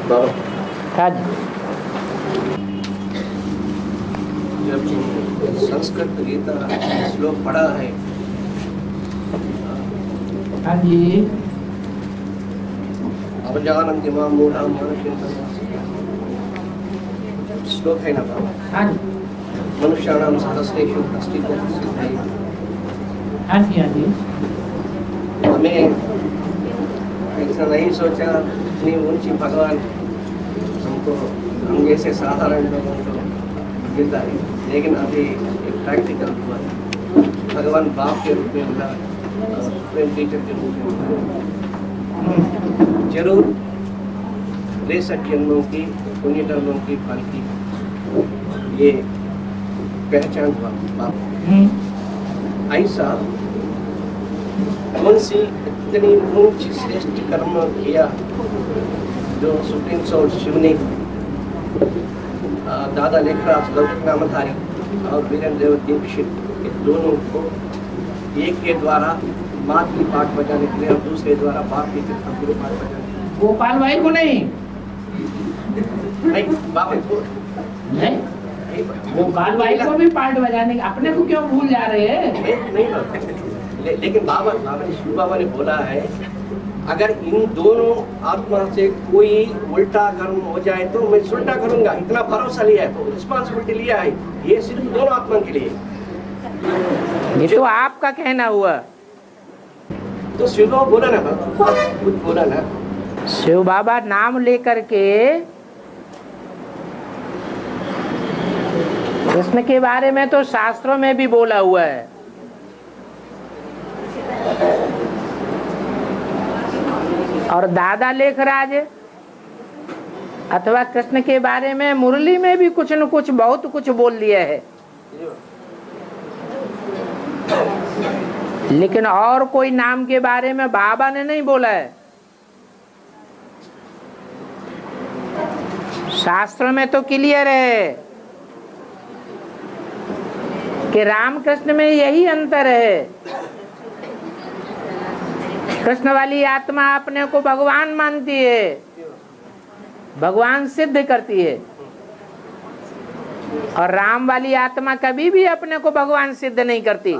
बाबा हाँ जी। जब संस्कृत गीता श्लोक पढ़ा है, हाँ जी। अवजानन्ति मां मूढाः श्लोक है ना बाबा? हाँ जी। मनुष्याणां सहस्रेषु कश्चित् सिद्धयति। हाँ जी। हाँ जी। हमें ऐसा नहीं सोचा इतनी ऊंची भगवान हमको हम जैसे साधारण लोगों को मिलता है, लेकिन अभी एक प्रैक्टिकल हुआ है। भगवान बाप के रूप में मिला, प्रेम टीचर के रूप में मिला। जरूर 63 जन्मों की पुण्य कर्मों की फल की ये पहचान हुआ बाप। ऐसा कौन सी इतनी ऊंची श्रेष्ठ कर्म किया जो सुप्रीम सोर्स शिव ने दादा लेखराज लौकिक नामधारी और वीरेंद्र देव दीक्षित ये दोनों को एक के द्वारा मातृ पाठ बजाने के लिए और दूसरे द्वारा बाप की गुरु पाठ बजाने के लिए। गोपाल भाई को नहीं, बाबा को नहीं, गोपाल भाई को भी पार्ट बजाने के, अपने को क्यों भूल जा रहे हैं? नहीं, लेकिन बाबा ने शिव बाबा ने बोला है अगर इन दोनों आत्मा से कोई उल्टा कर्म हो जाए तो मैं उल्टा करूंगा, इतना भरोसा लिया है, तो रिस्पॉन्सिबिलिटी लिया है। ये सिर्फ दोनों आत्मा के लिए। ये तो आपका कहना हुआ। तो शिव बाबा बोला ना बाबा, खुद बोला ना। शिव बाबा नाम लेकर के कृष्ण के बारे में तो शास्त्रों में भी बोला हुआ है। और दादा लेखराज अथवा कृष्ण के बारे में मुरली में भी कुछ न कुछ बहुत कुछ बोल दिया है, लेकिन और कोई नाम के बारे में बाबा ने नहीं बोला है। शास्त्र में तो क्लियर है कि राम कृष्ण में यही अंतर है। कृष्ण वाली आत्मा अपने को भगवान मानती है, भगवान सिद्ध करती है, और राम वाली आत्मा कभी भी अपने को भगवान सिद्ध नहीं करती।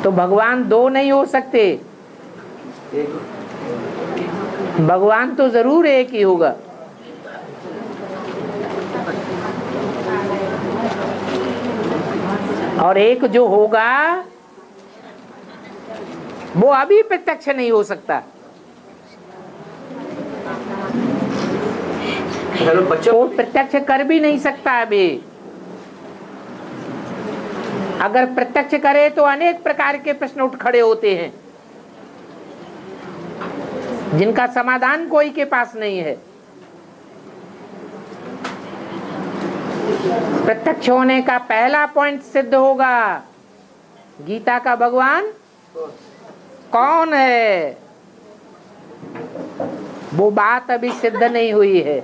तो भगवान दो नहीं हो सकते, भगवान तो जरूर एक ही होगा। और एक जो होगा वो अभी प्रत्यक्ष नहीं हो सकता। वो प्रत्यक्ष कर भी नहीं सकता अभी। अगर प्रत्यक्ष करे तो अनेक प्रकार के प्रश्न उठ खड़े होते हैं जिनका समाधान कोई के पास नहीं है। प्रत्यक्ष होने का पहला पॉइंट सिद्ध होगा, गीता का भगवान कौन है, वो बात अभी सिद्ध नहीं हुई है।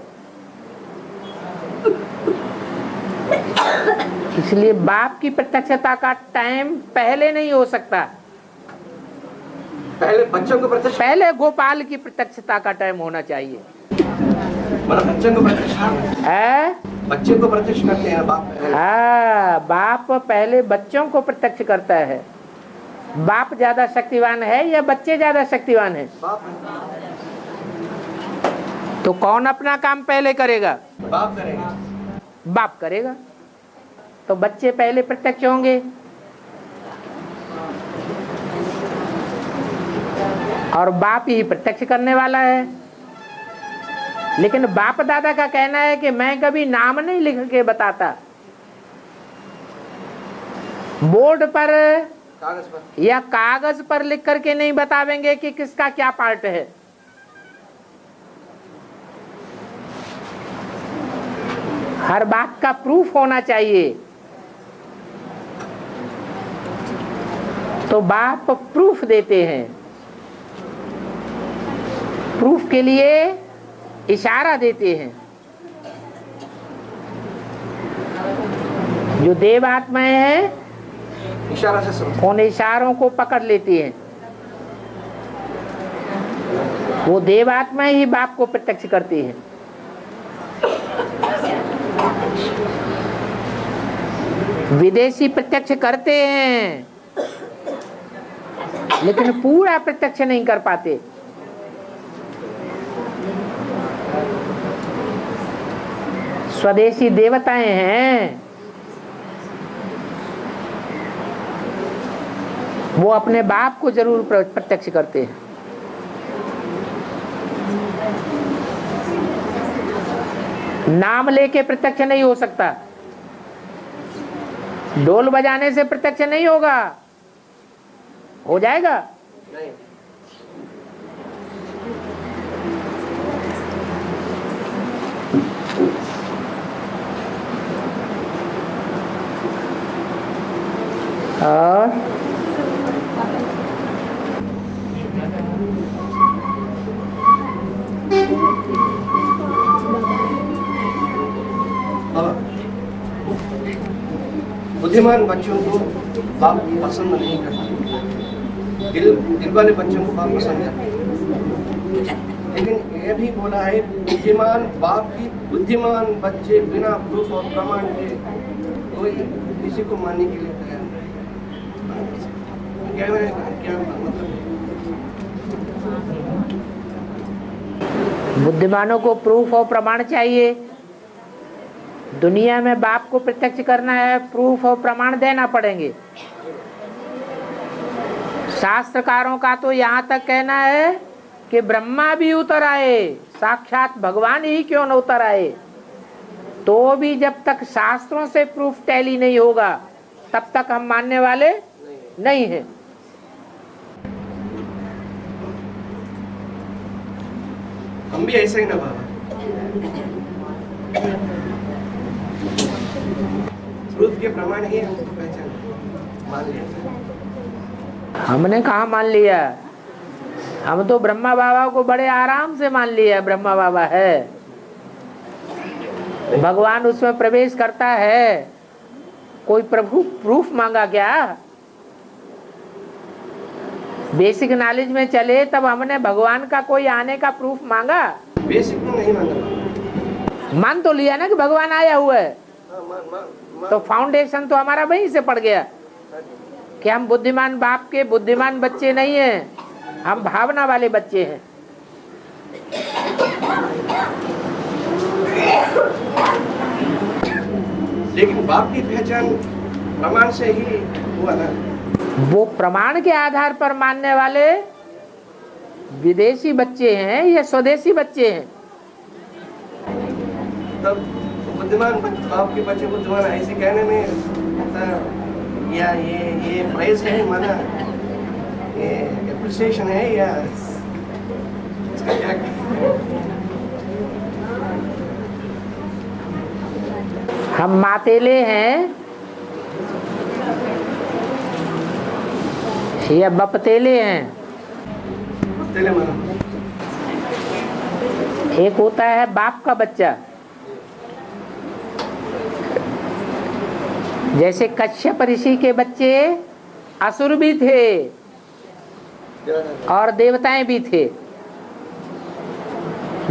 इसलिए बाप की प्रत्यक्षता का टाइम पहले नहीं हो सकता। पहले बच्चों को प्रत्यक्ष, पहले गोपाल की प्रत्यक्षता का टाइम होना चाहिए। बच्चों को प्रत्यक्ष है, बच्चे को प्रत्यक्ष करते हैं बाप। हाँ, बाप पहले बच्चों को प्रत्यक्ष करता है। बाप ज्यादा शक्तिवान है या बच्चे ज्यादा शक्तिवान है? तो कौन अपना काम पहले करेगा? बाप करेगा। बाप करेगा। तो बच्चे पहले प्रत्यक्ष होंगे, और बाप ही प्रत्यक्ष करने वाला है। लेकिन बाप दादा का कहना है कि मैं कभी नाम नहीं लिख के बताता, बोर्ड पर या कागज पर लिख करके नहीं बतावेंगे कि किसका क्या पार्ट है। हर बात का प्रूफ होना चाहिए। तो बाप प्रूफ देते हैं, प्रूफ के लिए इशारा देते हैं। जो देव आत्माएं हैं उन इशारों को पकड़ लेती हैं। वो देवात्मा ही बाप को प्रत्यक्ष करती है। विदेशी प्रत्यक्ष करते हैं लेकिन पूरा प्रत्यक्ष नहीं कर पाते। स्वदेशी देवताएं हैं, वो अपने बाप को जरूर प्रत्यक्ष करते हैं। नाम लेके प्रत्यक्ष नहीं हो सकता, ढोल बजाने से प्रत्यक्ष नहीं होगा। हो जाएगा? नहीं। और बुद्धिमान बच्चों को बाप पसंद नहीं करते, दिल वाले बच्चों को बाप पसंद करते। लेकिन यह भी बोला है बुद्धिमान बाप की बुद्धिमान बच्चे बिना प्रूफ और प्रमाण के कोई किसी को मानने के लिए तैयार नहीं। क्या मतलब? बुद्धिमानों को प्रूफ और प्रमाण चाहिए। दुनिया में बाप को प्रत्यक्ष करना है, प्रूफ और प्रमाण देना पड़ेंगे। शास्त्रकारों का तो यहाँ तक कहना है कि ब्रह्मा भी उतर आए, साक्षात भगवान ही क्यों न उतर आए, तो भी जब तक शास्त्रों से प्रूफ टैली नहीं होगा तब तक हम मानने वाले नहीं हैं। हम भी ऐसे ही ना बाबा, प्रूफ के प्रमाण ही हमको पहचान मान लिया। हमने कहा मान लिया, हम तो ब्रह्मा बाबा को बड़े आराम से मान लिया। ब्रह्मा बाबा है, भगवान उसमें प्रवेश करता है, कोई प्रभु प्रूफ मांगा क्या? बेसिक नॉलेज में चले तब हमने भगवान का कोई आने का प्रूफ मांगा? बेसिक में नहीं मांगा, मान तो लिया ना कि भगवान आया हुआ है। तो फाउंडेशन तो हमारा वहीं से पड़ गया कि हम बुद्धिमान बाप के बुद्धिमान बच्चे नहीं हैं, हम भावना वाले बच्चे हैं। लेकिन बाप की पहचान प्रमाण से ही हुआ ना। वो प्रमाण के आधार पर मानने वाले विदेशी बच्चे हैं या स्वदेशी बच्चे हैं? तब बुद्धिमान बाप के बच्चे बुद्धिमान ऐसे कहने में या ये प्राइज है माना, ये एप्रिसिएशन है या इसका क्या? हम मातेले हैं या बपतेले हैं? तेले माना। एक होता है बाप का बच्चा, जैसे कश्यप ऋषि के बच्चे असुर भी थे और देवताएं भी थे,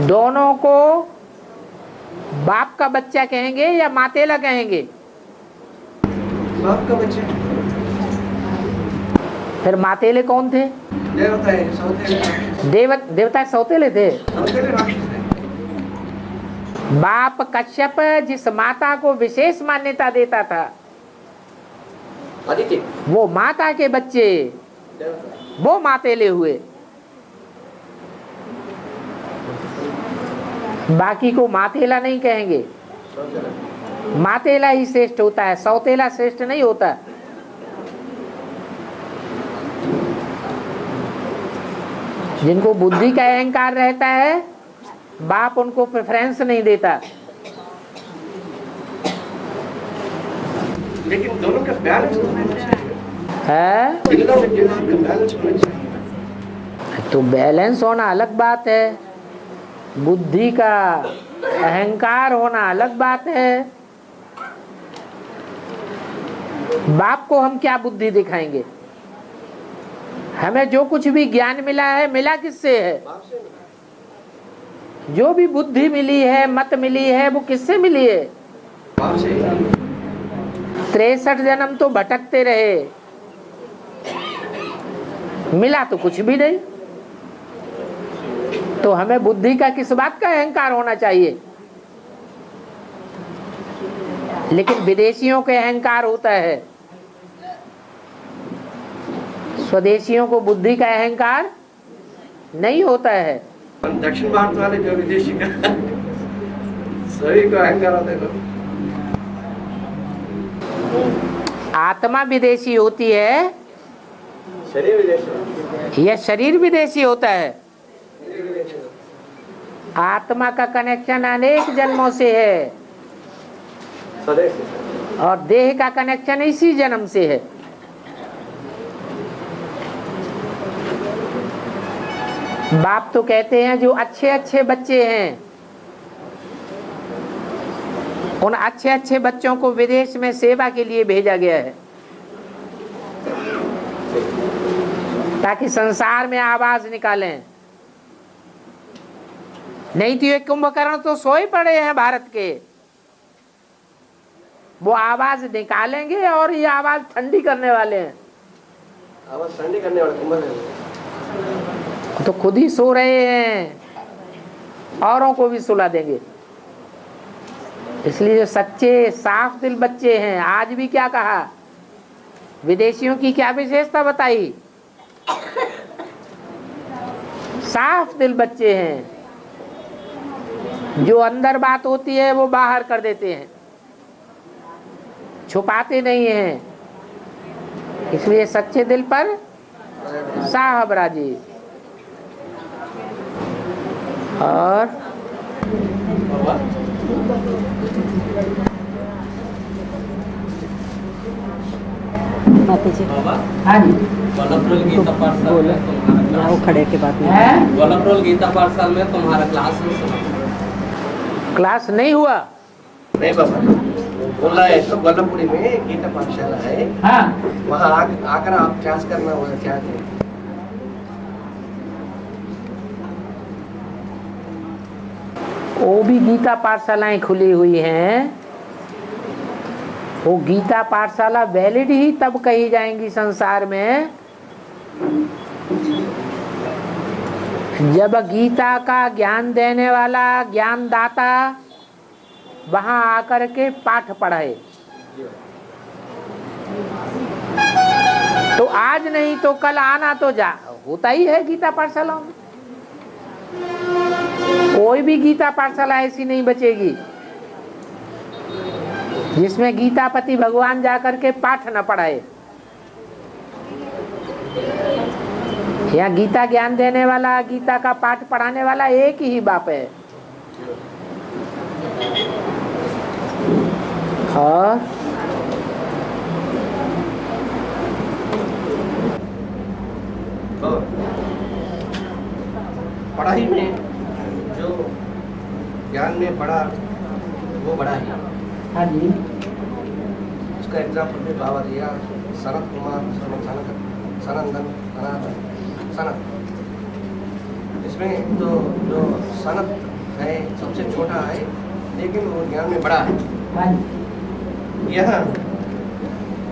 दोनों को बाप का बच्चा कहेंगे या मातेला कहेंगे? बाप का बच्चा। फिर मातेले कौन थे? देवता है, सौतेले। देवता सौतेले थे। सौतेले राक्षस है। बाप कश्यप जिस माता को विशेष मान्यता देता था, आदित्य, वो माता के बच्चे वो मातेले हुए, बाकी को मातेला नहीं कहेंगे। मातेला ही श्रेष्ठ होता है, सौतेला श्रेष्ठ नहीं होता। जिनको बुद्धि का अहंकार रहता है बाप उनको प्रेफरेंस नहीं देता। लेकिन दोनों का बैलेंस होना चाहिए है बैलेंस होना चाहिए। तो बैलेंस होना अलग बात है, बुद्धि का अहंकार होना अलग बात है। बाप को हम क्या बुद्धि दिखाएंगे? हमें जो कुछ भी ज्ञान मिला है, मिला किससे है? बाप से जो भी बुद्धि मिली है, मत मिली है, वो किससे मिली है? बाप से। 63 जन्म तो भटकते रहे, मिला तो कुछ भी नहीं। तो हमें बुद्धि का किस बात का अहंकार होना चाहिए? लेकिन विदेशियों के अहंकार होता है, स्वदेशियों को बुद्धि का अहंकार नहीं होता है। दक्षिण भारत वाले जो विदेशी का सभी को अहंकार होते हैं। आत्मा विदेशी होती है, शरीर विदेशी, यह शरीर विदेशी होता है। आत्मा का कनेक्शन अनेक जन्मों से है और देह का कनेक्शन इसी जन्म से है। बाप तो कहते हैं जो अच्छे अच्छे बच्चे हैं, उन अच्छे अच्छे बच्चों को विदेश में सेवा के लिए भेजा गया है, ताकि संसार में आवाज निकालें। नहीं तो ये कुंभकर्ण तो सोए पड़े हैं भारत के, वो आवाज निकालेंगे और ये आवाज ठंडी करने वाले हैं। आवाज ठंडी करने वाले कुंभकर्ण तो खुद ही सो रहे हैं, औरों को भी सुला देंगे। इसलिए जो सच्चे साफ दिल बच्चे हैं, आज भी क्या कहा, विदेशियों की क्या विशेषता बताई? साफ दिल बच्चे हैं, जो अंदर बात होती है वो बाहर कर देते हैं, छुपाते नहीं हैं। इसलिए सच्चे दिल पर साहब राजी। और हाँ जी, गोलकरोल गीता पाठशाला में तुम्हारा वो खड़े के बाद में गोलकरोल गीता पाठशाला में तुम्हारा क्लास में सुना। क्लास नहीं हुआ? नहीं बाबा, बोला है तो गोलमपुरी में गीता पाठशाला है, हाँ वहाँ आकर आप क्लास करना होगा। क्या है वो भी गीता पाठशालाएं खुली हुई हैं। वो गीता पाठशाला वैलिड ही तब कही जाएंगी संसार में जब गीता का ज्ञान देने वाला ज्ञानदाता वहां आकर के पाठ पढ़ाए। तो आज नहीं तो कल आना तो जा होता ही है गीता पाठशालाओं में। कोई भी गीता पाठशाला ऐसी नहीं बचेगी जिसमें गीतापति भगवान जाकर के पाठ न पढ़ाए। या गीता ज्ञान देने वाला, गीता का पाठ पढ़ाने वाला एक ही बाप है। और पढ़ाई में जो ज्ञान में पढ़ा वो बड़ा ही। हाँ जी, उसका एग्जाम्पल भी बाबा दिया, सनत कुमार, सनंदन, सनत। इसमें तो जो सनत है सबसे छोटा है, लेकिन वो ज्ञान में बड़ा है। हाँ जी, यहाँ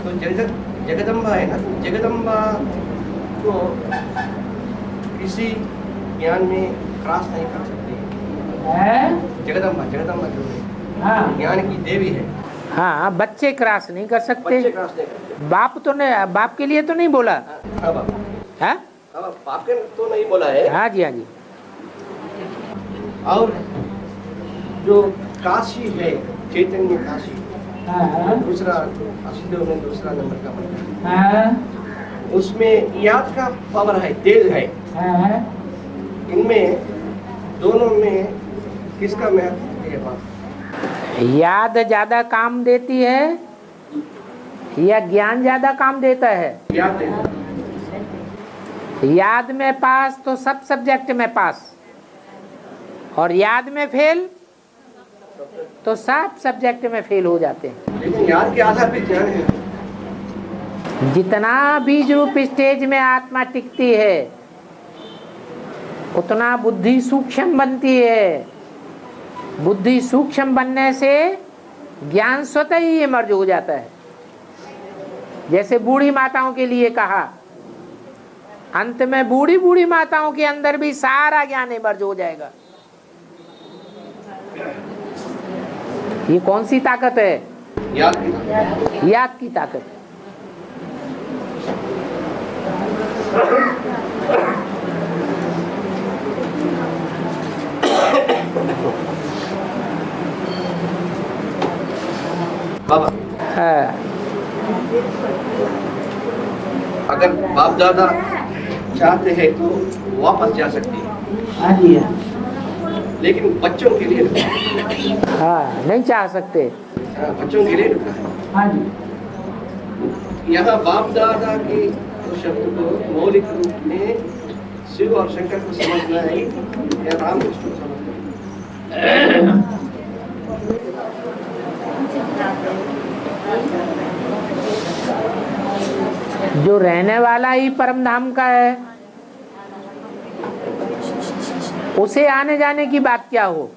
तो जगदम्बा है ना, जगदम्बा को किसी ज्ञान में क्रॉस नहीं कर सकती। जगदम्बा जो है हाँ ज्ञान की देवी है। हाँ, बच्चे क्रॉस नहीं कर सकते। बच्चे क्रॉस नहीं करते। बाप तो नहीं, बाप के लिए तो नहीं बोला। हाँ बाबा, है? हाँ बाप के तो नहीं बोला है। हाँ जी, हाँ जी। और जो काशी है, चैतन्य काशी, हाँ दूसरा असिद्धों में दूसरा नंबर का मंदिर, हाँ उसमें याद का पावर है, तेज है। हाँ, इनमें दोनों में किसका महत्व है बाप? याद ज्यादा काम देती है या ज्ञान ज्यादा काम देता है? याद देना। याद में पास तो सब सब्जेक्ट में पास, और याद में फेल तो सब सब्जेक्ट में फेल हो जाते हैं। लेकिन याद के आधार पे ज्ञान है। जितना बीज रूप स्टेज में आत्मा टिकती है उतना बुद्धि सूक्ष्म बनती है। बुद्धि सूक्ष्म बनने से ज्ञान स्वतः ही इमर्ज हो जाता है। जैसे बूढ़ी माताओं के लिए कहा, अंत में बूढ़ी बूढ़ी माताओं के अंदर भी सारा ज्ञान इमर्ज हो जाएगा। ये कौन सी ताकत है? याद की ताकत। याद की ताकत। बाबा, है। अगर बाप दादा चाहते हैं तो वापस जा सकते हैं, हाँ जी हाँ। लेकिन बच्चों के लिए रुका है। हाँ, नहीं चाह सकते। बच्चों के लिए रुका है। हाँ जी। यहाँ बाप दादा के उस शब्द को मौलिक रूप में शिव और शंकर को समझना है या रामकृष्ण को समझना है? जो रहने वाला ही परम धाम का है, उसे आने जाने की बात क्या हो?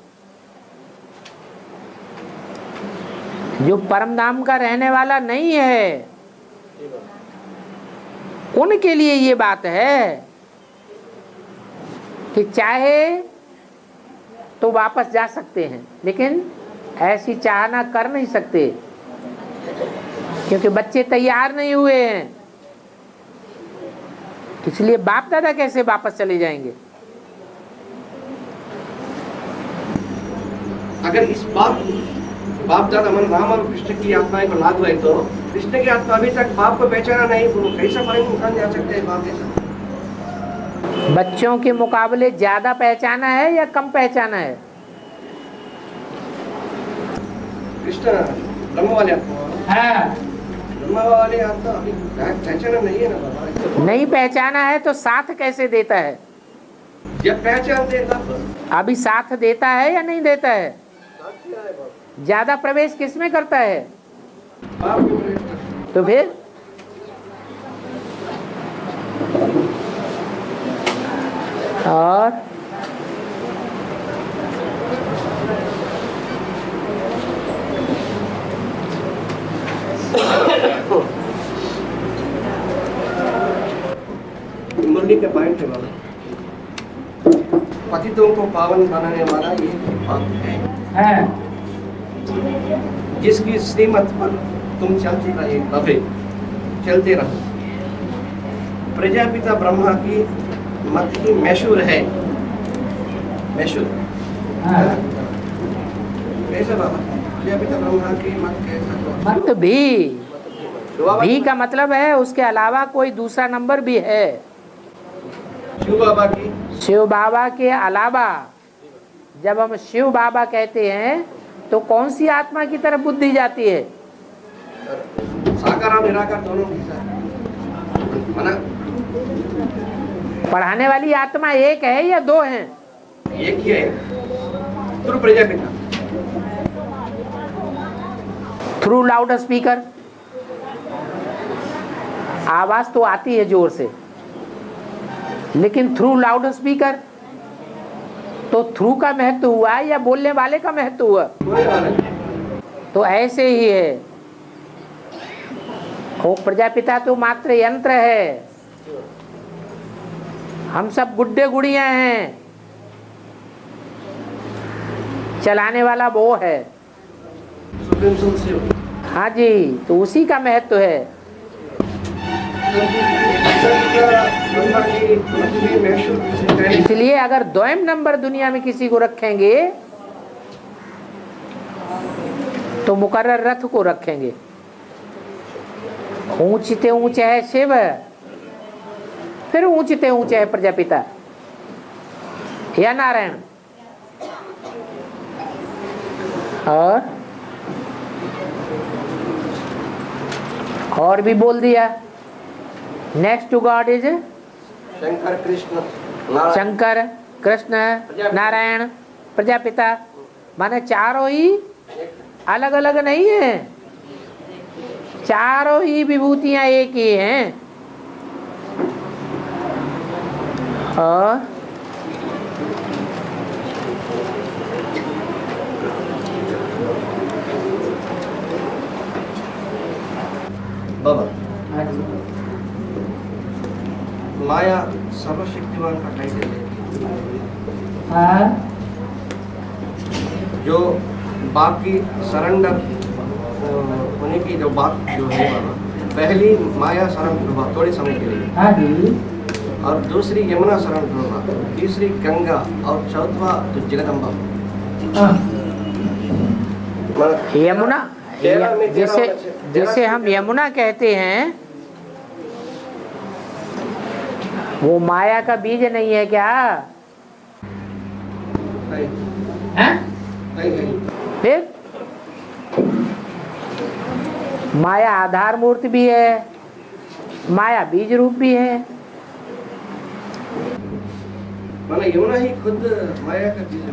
जो परम धाम का रहने वाला नहीं है, उनके लिए ये बात है कि चाहे तो वापस जा सकते हैं, लेकिन ऐसी चाहना कर नहीं सकते, क्योंकि बच्चे तैयार नहीं हुए हैं। इसलिए बाप दादा कैसे वापस चले जाएंगे? अगर इस बाप दादा मन राम और कृष्ण की आत्माएं को लागू है तो कृष्ण की आत्मा अभी तक बाप को पहचाना नहीं, तो कैसा परिणाम जा सकते हैं बाप जैसा? बच्चों के मुकाबले ज्यादा पहचाना है या कम पहचाना है? कृष्ण ब्रह्म वाले आत्मा, हाँ। ब्रह्म वाले आत्मा अभी पहचाना नहीं है ना बाबा। नहीं पहचाना है तो साथ कैसे देता है? जब पहचान देता अभी साथ देता है या नहीं देता है? ज्यादा प्रवेश किसमें करता है? बाप को प्रवेश करता। तो फिर और मुरली का पॉइंट है बाबा, पतितों को पावन बनाने वाला ये बाप है, हाँ। जिसकी श्रीमत पर तुम चलते रहो। प्रजापिता ब्रह्मा की मत ही मैशूर है, मैशूर। हाँ। कैसा बाबा? प्रजापिता ब्रह्मा की मत कैसा? मत भी का मतलब है उसके अलावा कोई दूसरा नंबर भी है। शिव बाबा की, शिव बाबा के अलावा जब हम शिव बाबा कहते हैं तो कौन सी आत्मा की तरफ बुद्धि जाती है? साकार और निराकार दोनों की साथ मना। पढ़ाने वाली आत्मा एक है या दो हैं? एक ही है, through Prajapita. Through loud speaker आवाज तो आती है जोर से, लेकिन थ्रू लाउड स्पीकर तो थ्रू का महत्व हुआ या बोलने वाले का महत्व हुआ? तो ऐसे ही है, वो प्रजापिता तो मात्र यंत्र है, हम सब गुड्डे गुड़िया हैं, चलाने वाला वो है। हाँ जी, तो उसी का महत्व है। इसलिए अगर द्वयम नंबर दुनिया में किसी को रखेंगे तो मुकर्रर रथ को रखेंगे। ऊंचते ऊंचे है शिव, फिर ऊंचते ऊंचे है प्रजापिता या नारायण। और भी बोल दिया। Next to God is Shankar Krishna Shankar Krishna Narayan Prajapita, माने चारों ही अलग अलग नहीं है, चारों ही विभूतियां एक ही हैं। और बाबा, हाँ जी। माया सर्वशक्तिमान का टाइटल है, हाँ जो बाकी सरेंडर होने की जो बात जो है बाबा, पहली माया शरण हुआ थोड़े समय के लिए, हाँ जी। और दूसरी यमुना शरण हुआ, तीसरी गंगा और चौथा तो जगदम्बा। हाँ यमुना, तेरह में तेरह जैसे होना चाहिए। जैसे हम यमुना कहते हैं, वो माया का बीज नहीं है क्या? नहीं, हाँ? नहीं, नहीं। फिर माया आधार मूर्ति भी है, माया बीज रूप भी है। माना यमुना ही खुद माया का बीज है।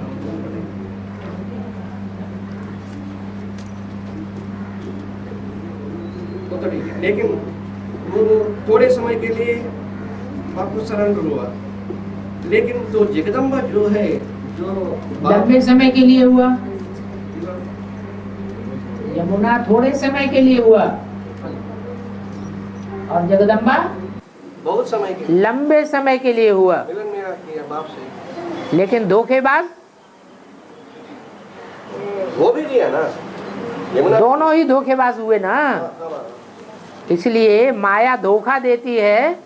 वो तो ठीक है, लेकिन वो थोड़े समय के लिए आपको सरेंडर हुआ, लेकिन तो जगदम्बा जो है, जो लंबे समय के लिए हुआ। यमुना थोड़े समय के लिए हुआ और जगदम्बा बहुत समय के लिए, लंबे समय के लिए हुआ, मिलन मेरा किया बाप से, लेकिन धोखेबाज वो भी दिया ना यमुना। दोनों ही धोखेबाज हुए ना। इसलिए माया धोखा देती है,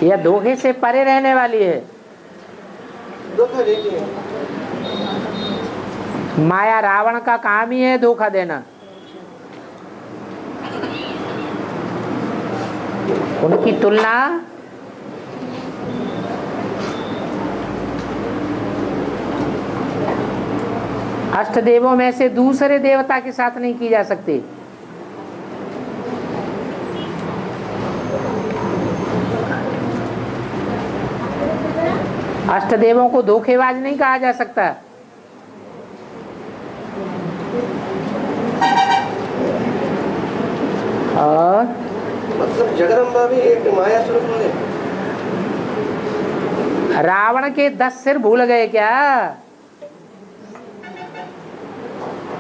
यह धोखे से परे रहने वाली है। धोखा देती है। माया रावण का काम ही है धोखा देना। उनकी तुलना अष्टदेवों में से दूसरे देवता के साथ नहीं की जा सकती। अष्टदेवों को धोखेबाज नहीं कहा जा सकता। और मतलब जगदम्बा भी एक माया स्वरूप है। रावण के 10 सिर भूल गए क्या?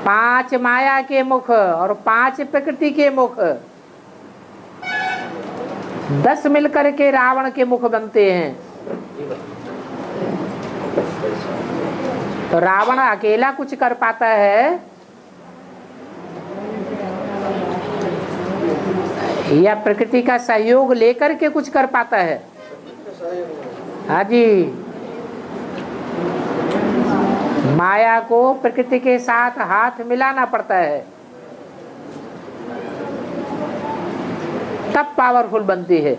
5 माया के मुख और 5 प्रकृति के मुख, 10 मिलकर के रावण के मुख बनते हैं। तो रावण अकेला कुछ कर पाता है या प्रकृति का सहयोग लेकर के कुछ कर पाता है? हाँ जी, माया को प्रकृति के साथ हाथ मिलाना पड़ता है, तब पावरफुल बनती है।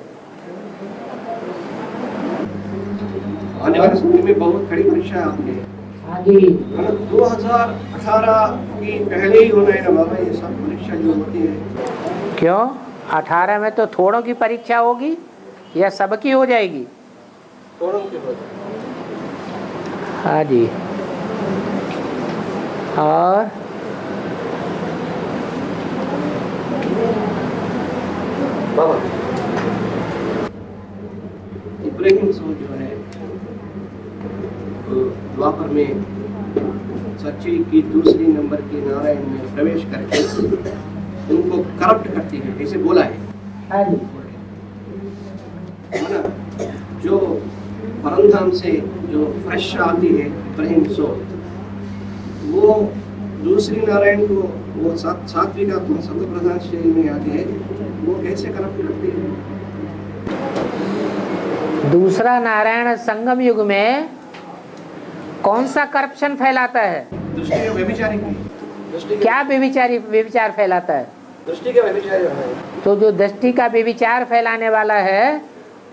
आने वाले समय में बहुत खड़ी परीक्षा है आपके। हाँ जी। 2018 की पहले ही होना है ना बाबा, ये सब परीक्षा जो होती है। क्यों? 18 में तो थोड़ों की परीक्षा होगी या सबकी हो जाएगी? थोड़ों की होती है। हाँ जी। और बाबा, इब्राहिम सो जो है द्वापर में सच्ची की दूसरी नंबर की नारायण में प्रवेश करके उनको करप्ट करती है, ऐसे बोला है। हाँ जी। है ना? जो परमधाम से जो फ्रेश आती है इब्राहिम सो, वो दूसरी नारायण को, वो सात्विक आत्मा सत्व प्रधान श्रेणी में आती है, वो कैसे करप्ट करती है? दूसरा नारायण संगम युग में कौन सा करप्शन फैलाता है? दृष्टि के व्यभिचारी की, दृष्टि के क्या व्यभिचार फैलाता है? दृष्टि के व्यभिचारी है। तो जो दृष्टि का व्यभिचार फैलाने वाला है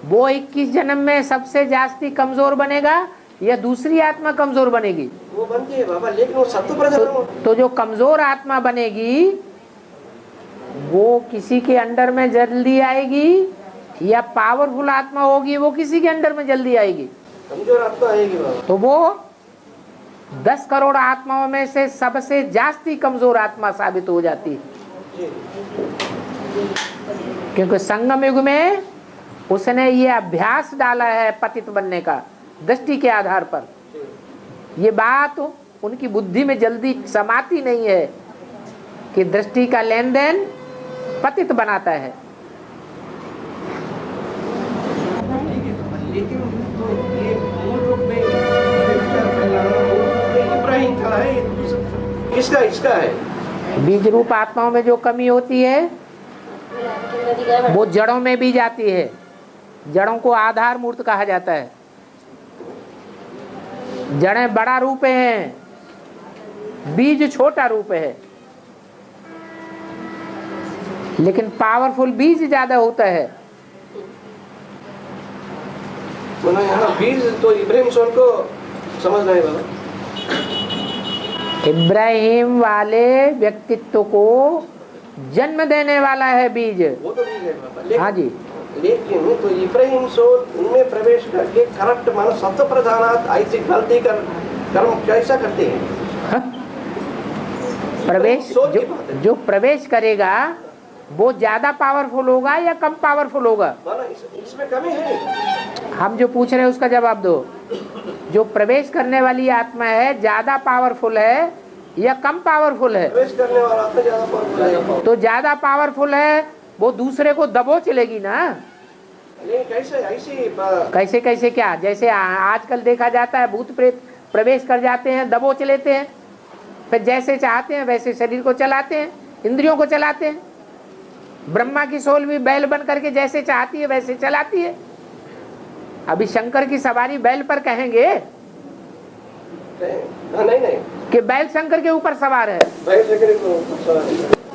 वो 21 जन्म में सबसे जास्ती कमजोर बनेगा या दूसरी आत्मा कमजोर बनेगी? वो बनती है बाबा, लेकिन वो सत्व प्रधान तो जो कमजोर आत्मा बनेगी वो किसी के अंडर में जल्दी आएगी या पावरफुल आत्मा होगी वो किसी के अंडर में जल्दी आएगी? कमजोर आत्मा आएगी बाबा। तो वो 10 करोड़ आत्माओं में से सबसे जास्ती कमजोर आत्मा साबित हो जाती है। क्योंकि संगम युग में उसने ये अभ्यास डाला है पतित बनने का दृष्टि के आधार पर। ये बात उनकी बुद्धि में जल्दी समाती नहीं है कि दृष्टि का लेन देन पतित बनाता है। लेकिन तो ये मूल रूप में विचार फैलाना मूल रूप में इब्राहिम का है, किसका इसका है? बीज रूप आत्माओं में जो कमी होती है वो जड़ों में भी जाती है। जड़ों को आधार मूर्त कहा जाता है। जड़ें बड़ा रूप हैं, बीज छोटा रूप है, लेकिन पावरफुल बीज ज्यादा होता है। यहाँ बीज तो इब्राहिम सोन को समझना है बाबा। इब्राहिम वाले व्यक्तित्व को जन्म देने वाला है बीज। वो तो बीज है बाबा। हाँ जी, लेकिन तो इब्राहिम सोन उनमें प्रवेश करके करप्ट मानो सत्व प्रधानात ऐसी गलती कर कर्म कैसा करते हैं? प्रवेश जो प्रवेश करेगा वो ज्यादा पावरफुल होगा या कम पावरफुल होगा? इसमें कमी है। हम जो पूछ रहे हैं उसका जवाब दो। जो प्रवेश करने वाली आत्मा है ज्यादा पावरफुल है या कम पावरफुल है? प्रवेश करने वाला आत्मा ज्यादा पावरफुल है। तो ज्यादा पावरफुल है, वो दूसरे को दबो चलेगी ना। कैसे ऐसी कैसे कैसे क्या? जैसे आजकल देखा जाता है भूत प्रेत प्रवेश कर जाते हैं, दबोच लेते हैं, फिर जैसे चाहते हैं वैसे शरीर को चलाते हैं, इंद्रियों को चलाते हैं। ब्रह्मा की सोल भी बैल बन करके जैसे चाहती है वैसे चलाती है। अभी शंकर की सवारी बैल पर कहेंगे नहीं कि बैल शंकर के ऊपर सवार है,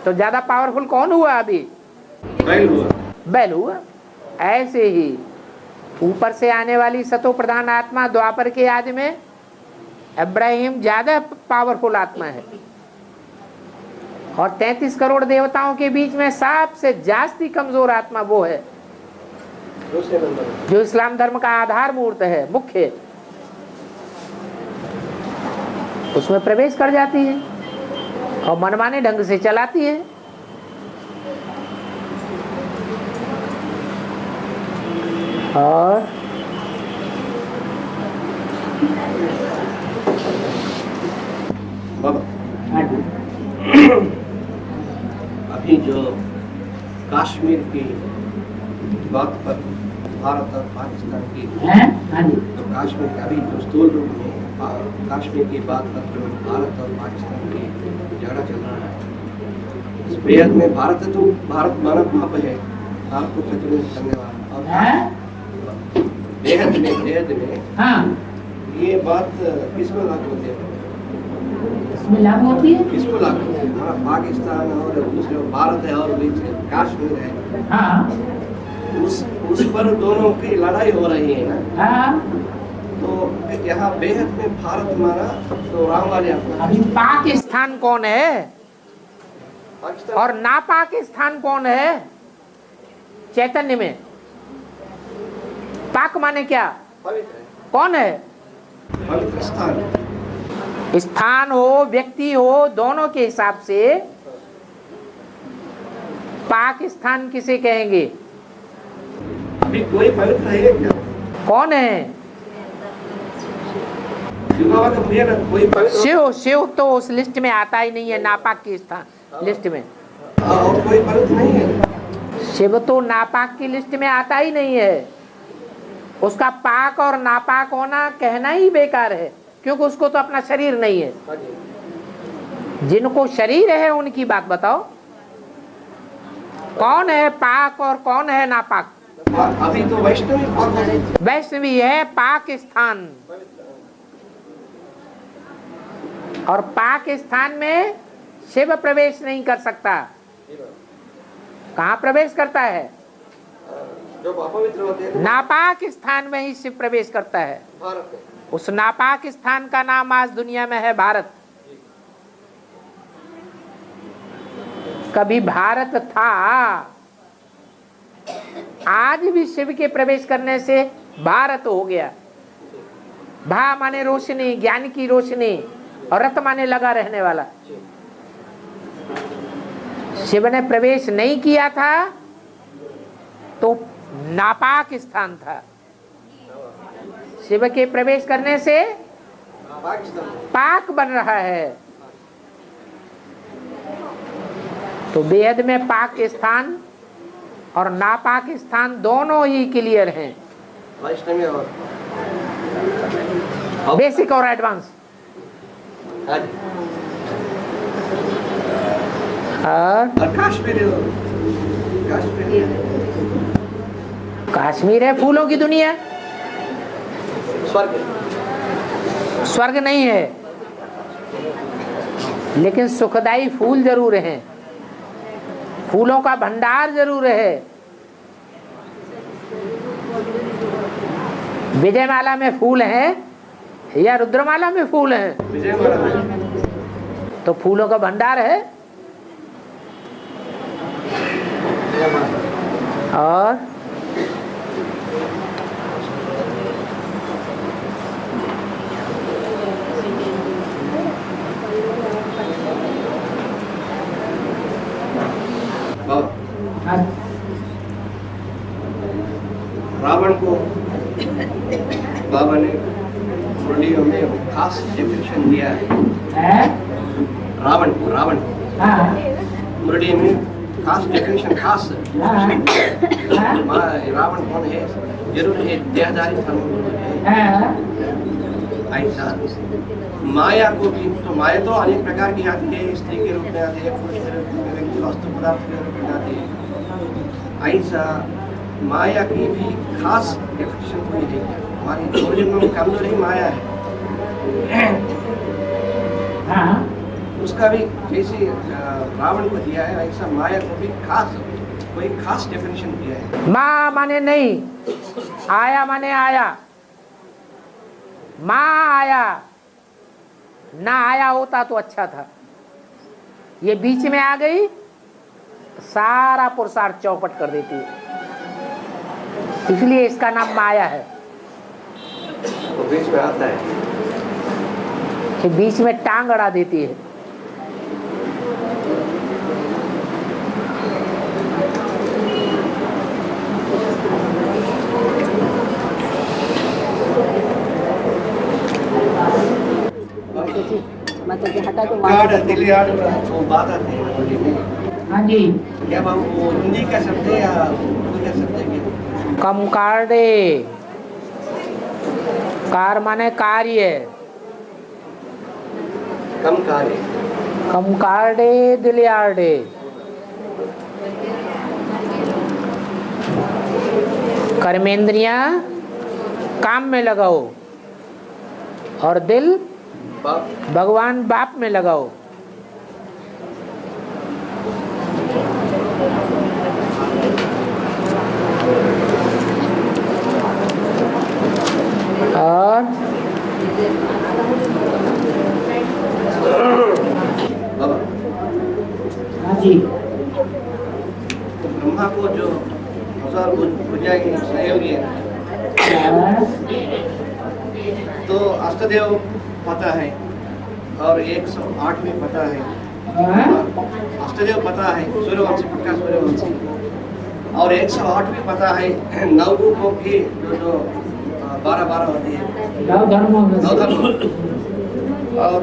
तो ज्यादा पावरफुल कौन हुआ? अभी बैल हुआ। ऐसे ही ऊपर से आने वाली सतो प्रधान आत्मा द्वापर के आदि में इब्राहिम ज्यादा पावरफुल आत्मा है, और 33 करोड़ देवताओं के बीच में सबसे जास्ती कमजोर आत्मा वो है जो इस्लाम धर्म का आधार मूर्त है, मुख्य। उसमें प्रवेश कर जाती है और मनमाने ढंग से चलाती है। और अभी जो कश्मीर की बात पर भारत और पाकिस्तान की, तो कश्मीर का अभी जो स्थूल रूप में कश्मीर की बात पर जो भारत और पाकिस्तान की झगड़ा चल रहा है, इस बेहद में भारत है तो भारत मानव पाप है, भारत को प्रतिबंधित करने वाला, और बेहद में ये बात किसमें लागू होती है? लागू होती है, किसको लागू होती है? हमारा पाकिस्तान और दूसरे भारत है और बीच कश्मीर है। हाँ। उस पर दोनों की लड़ाई हो रही है ना। हाँ। तो यहाँ बेहद में भारत माना तो राम वाले अभी पाकिस्तान कौन है पाकिस्तान और ना पाकिस्तान कौन है? चैतन्य में पाक माने क्या? पवित्र है, कौन है? पवित्र स्थान। स्थान हो, व्यक्ति हो, दोनों के हिसाब से पाकिस्तान किसे कहेंगे? अभी कोई पवित्र है क्या? कौन है? कोई पवित्र शिव। शिव तो उस लिस्ट में आता ही नहीं है, नापाक की स्थान लिस्ट में। और कोई पवित्र नहीं है। शिव तो नापाक की लिस्ट में आता ही नहीं है। उसका पाक और नापाक होना कहना ही बेकार है, क्योंकि उसको तो अपना शरीर नहीं है। जिनको शरीर है उनकी बात बताओ, कौन है पाक और कौन है नापाक? अभी तो वैष्णवी है पाकिस्तान, और पाकिस्तान में शिव प्रवेश नहीं कर सकता। कहाँ प्रवेश करता है? जो अपवित्र होते हैं नापाक स्थान में ही शिव प्रवेश करता है। भारत में। उस नापाक स्थान का नाम आज दुनिया में है भारत। कभी भारत था, आज भी शिव के प्रवेश करने से भारत हो गया। भा माने रोशनी, ज्ञान की रोशनी, और रत माने लगा रहने वाला। शिव ने प्रवेश नहीं किया था तो नापाक स्थान था। शिव के प्रवेश करने से पाक बन रहा है। तो बेहद में पाकिस्तान और नापाकिस्तान दोनों ही क्लियर हैं, वैष्णवी और बेसिक और एडवांस। और कश्मीर है फूलों की दुनिया, स्वर्ग स्वर्ग नहीं है, लेकिन सुखदाई फूल जरूर हैं, फूलों का भंडार जरूर है। विजयमाला में फूल हैं या रुद्रमाला में फूल हैं? विजयमाला में तो फूलों का भंडार है। और रावण को बाबा ने मुरलियों में खास डेफिनेशन दिया है। रावण को मुरली में खास डेफिनेशन, खास रावण कौन है? जरूर है देहधारी धर्म है। ऐसा माया को भी, तो माया तो अनेक प्रकार की आती है, स्त्री के रूप में आती है, पुरुष के रूप में, वस्तु पदार्थ के रूप में आती है। ऐसा माया की भी खास डेफिनेशन कोई नहीं है। हमारी ओरिजिन में कमजोर ही माया है। उसका भी जैसे रावण को दिया है, ऐसा माया को भी खास कोई खास डेफिनेशन दिया है। माँ माने नहीं, आया माने आया, माँ आया, ना आया होता तो अच्छा था। ये बीच में आ गई, सारा पुरुषार्थ चौपट कर देती है, इसलिए इसका नाम माया है। तो बीच में आता है कि बीच में टांग अड़ा देती है। वो बात आती है होली में। हाँ जी, क्या बाबू वो हिंदी का शब्द है या उर्दू का शब्द है? कम कार्डे, कार माने कार्य, कम कार्य, कम कार्डे दिलियार्डे। कर्मेंद्रियां काम में लगाओ और दिल भगवान बाप में लगाओ। और बाबा हाँ जी, ब्रह्मा को जो 1000 भुजा की सहयोगी है, तो अष्टदेव पता है और 108 भी पता है। अष्टदेव पता है, सूर्यवंशी पक्का सूर्यवंशी, और 108 भी पता है। 9 रूपों की जो 12 होती है, 9 धर्म, और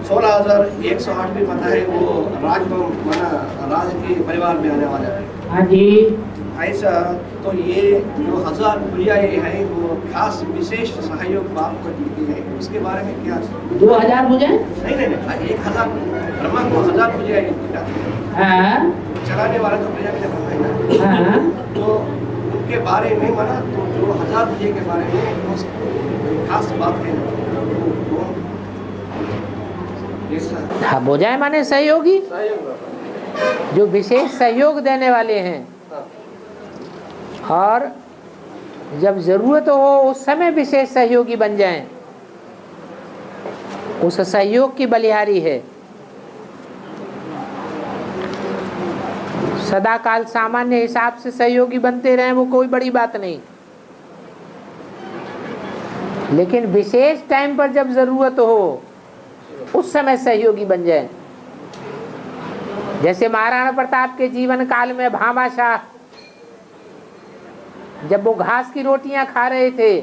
16,108 भी पता है वो राज के परिवार में आने वाला है। हाँ जी, ऐसा तो ये जो 1000 भुजाएं हैं वो खास विशेष सहयोग बाप को देती है, उसके बारे में क्या? 2000 भुजाएं? नहीं 1000 ब्रह्मा को 1000 भुजाएं दिखाती है। चलाने वाला तो प्रजा ब्रह्मा है ना। तो उनके बारे में माना तो जो 1000 भुजाएं के बारे में उस खास बात है। हाँ, भुजाएं माने सहयोगी, सहयोग जो विशेष सहयोग देने वाले हैं, और जब जरूरत हो उस समय विशेष सहयोगी बन जाएं। उस सहयोग की बलिहारी है। सदा काल सामान्य हिसाब से सहयोगी बनते रहें वो कोई बड़ी बात नहीं, लेकिन विशेष टाइम पर जब जरूरत हो उस समय सहयोगी बन जाए। जैसे महाराणा प्रताप के जीवन काल में भामाशाह, जब वो घास की रोटियां खा रहे थे,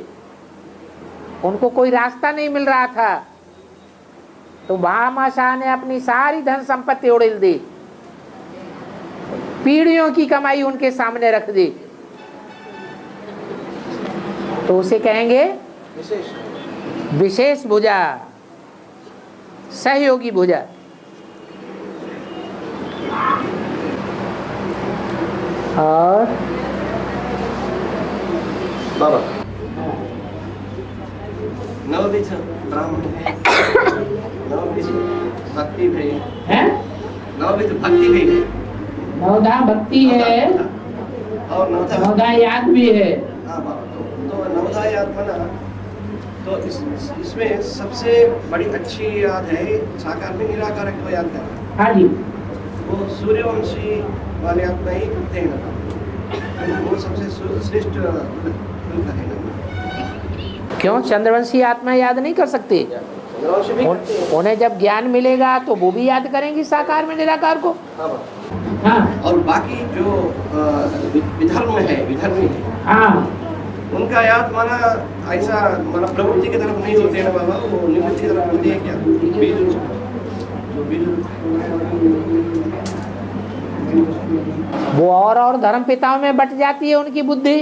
उनको कोई रास्ता नहीं मिल रहा था, तो भामाशाह ने अपनी सारी धन संपत्ति उड़ेल दी पीढ़ियों की कमाई उनके सामने रख दी तो उसे कहेंगे विशेष विशेष भुजा, सहयोगी भुजा। और बाबा नवविध ब्राह्मण है, नवविध भक्ति भी है, नवविध भक्ति भी है, नवदा भक्ति है और नवदा याद भी है। हाँ बाबा, तो नवदा याद बना तो इसमें सबसे बड़ी अच्छी याद है साकार में निराकार को याद करना। हाँ जी, वो सूर्यवंशी वाले आत्मा ही करते हैं ना, वो सबसे श्रेष्ठ उनका है ना। क्यों चंद्रवंशी आत्मा याद नहीं कर सकती? चंद्रवंशी भी करते हैं। उन्हें जब ज्ञान मिलेगा तो वो भी याद करेंगी साकार में निराकार को। हाँ बाबा। हाँ और बाकी जो विधर्म है, विधर्मी है, हाँ, उनका याद माना ऐसा माना प्रवृत्ति की तरफ नहीं होते ना बाबा, वो निवृत्ति की तरफ होती है क्या? बीज जो बीज वो और धर्म पिताओं में बट जाती है उनकी बुद्धि,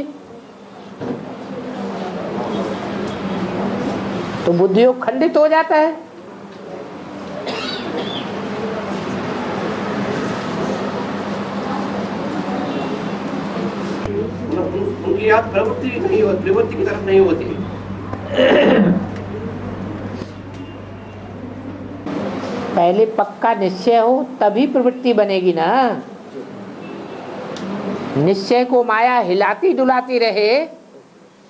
तो बुद्धि खंडित हो जाता है। उनकी याद प्रवृत्ति नहीं होती, प्रवृत्ति की तरफ नहीं होती। पहले पक्का निश्चय हो तभी प्रवृत्ति बनेगी ना। निश्चय को माया हिलाती डुलाती रहे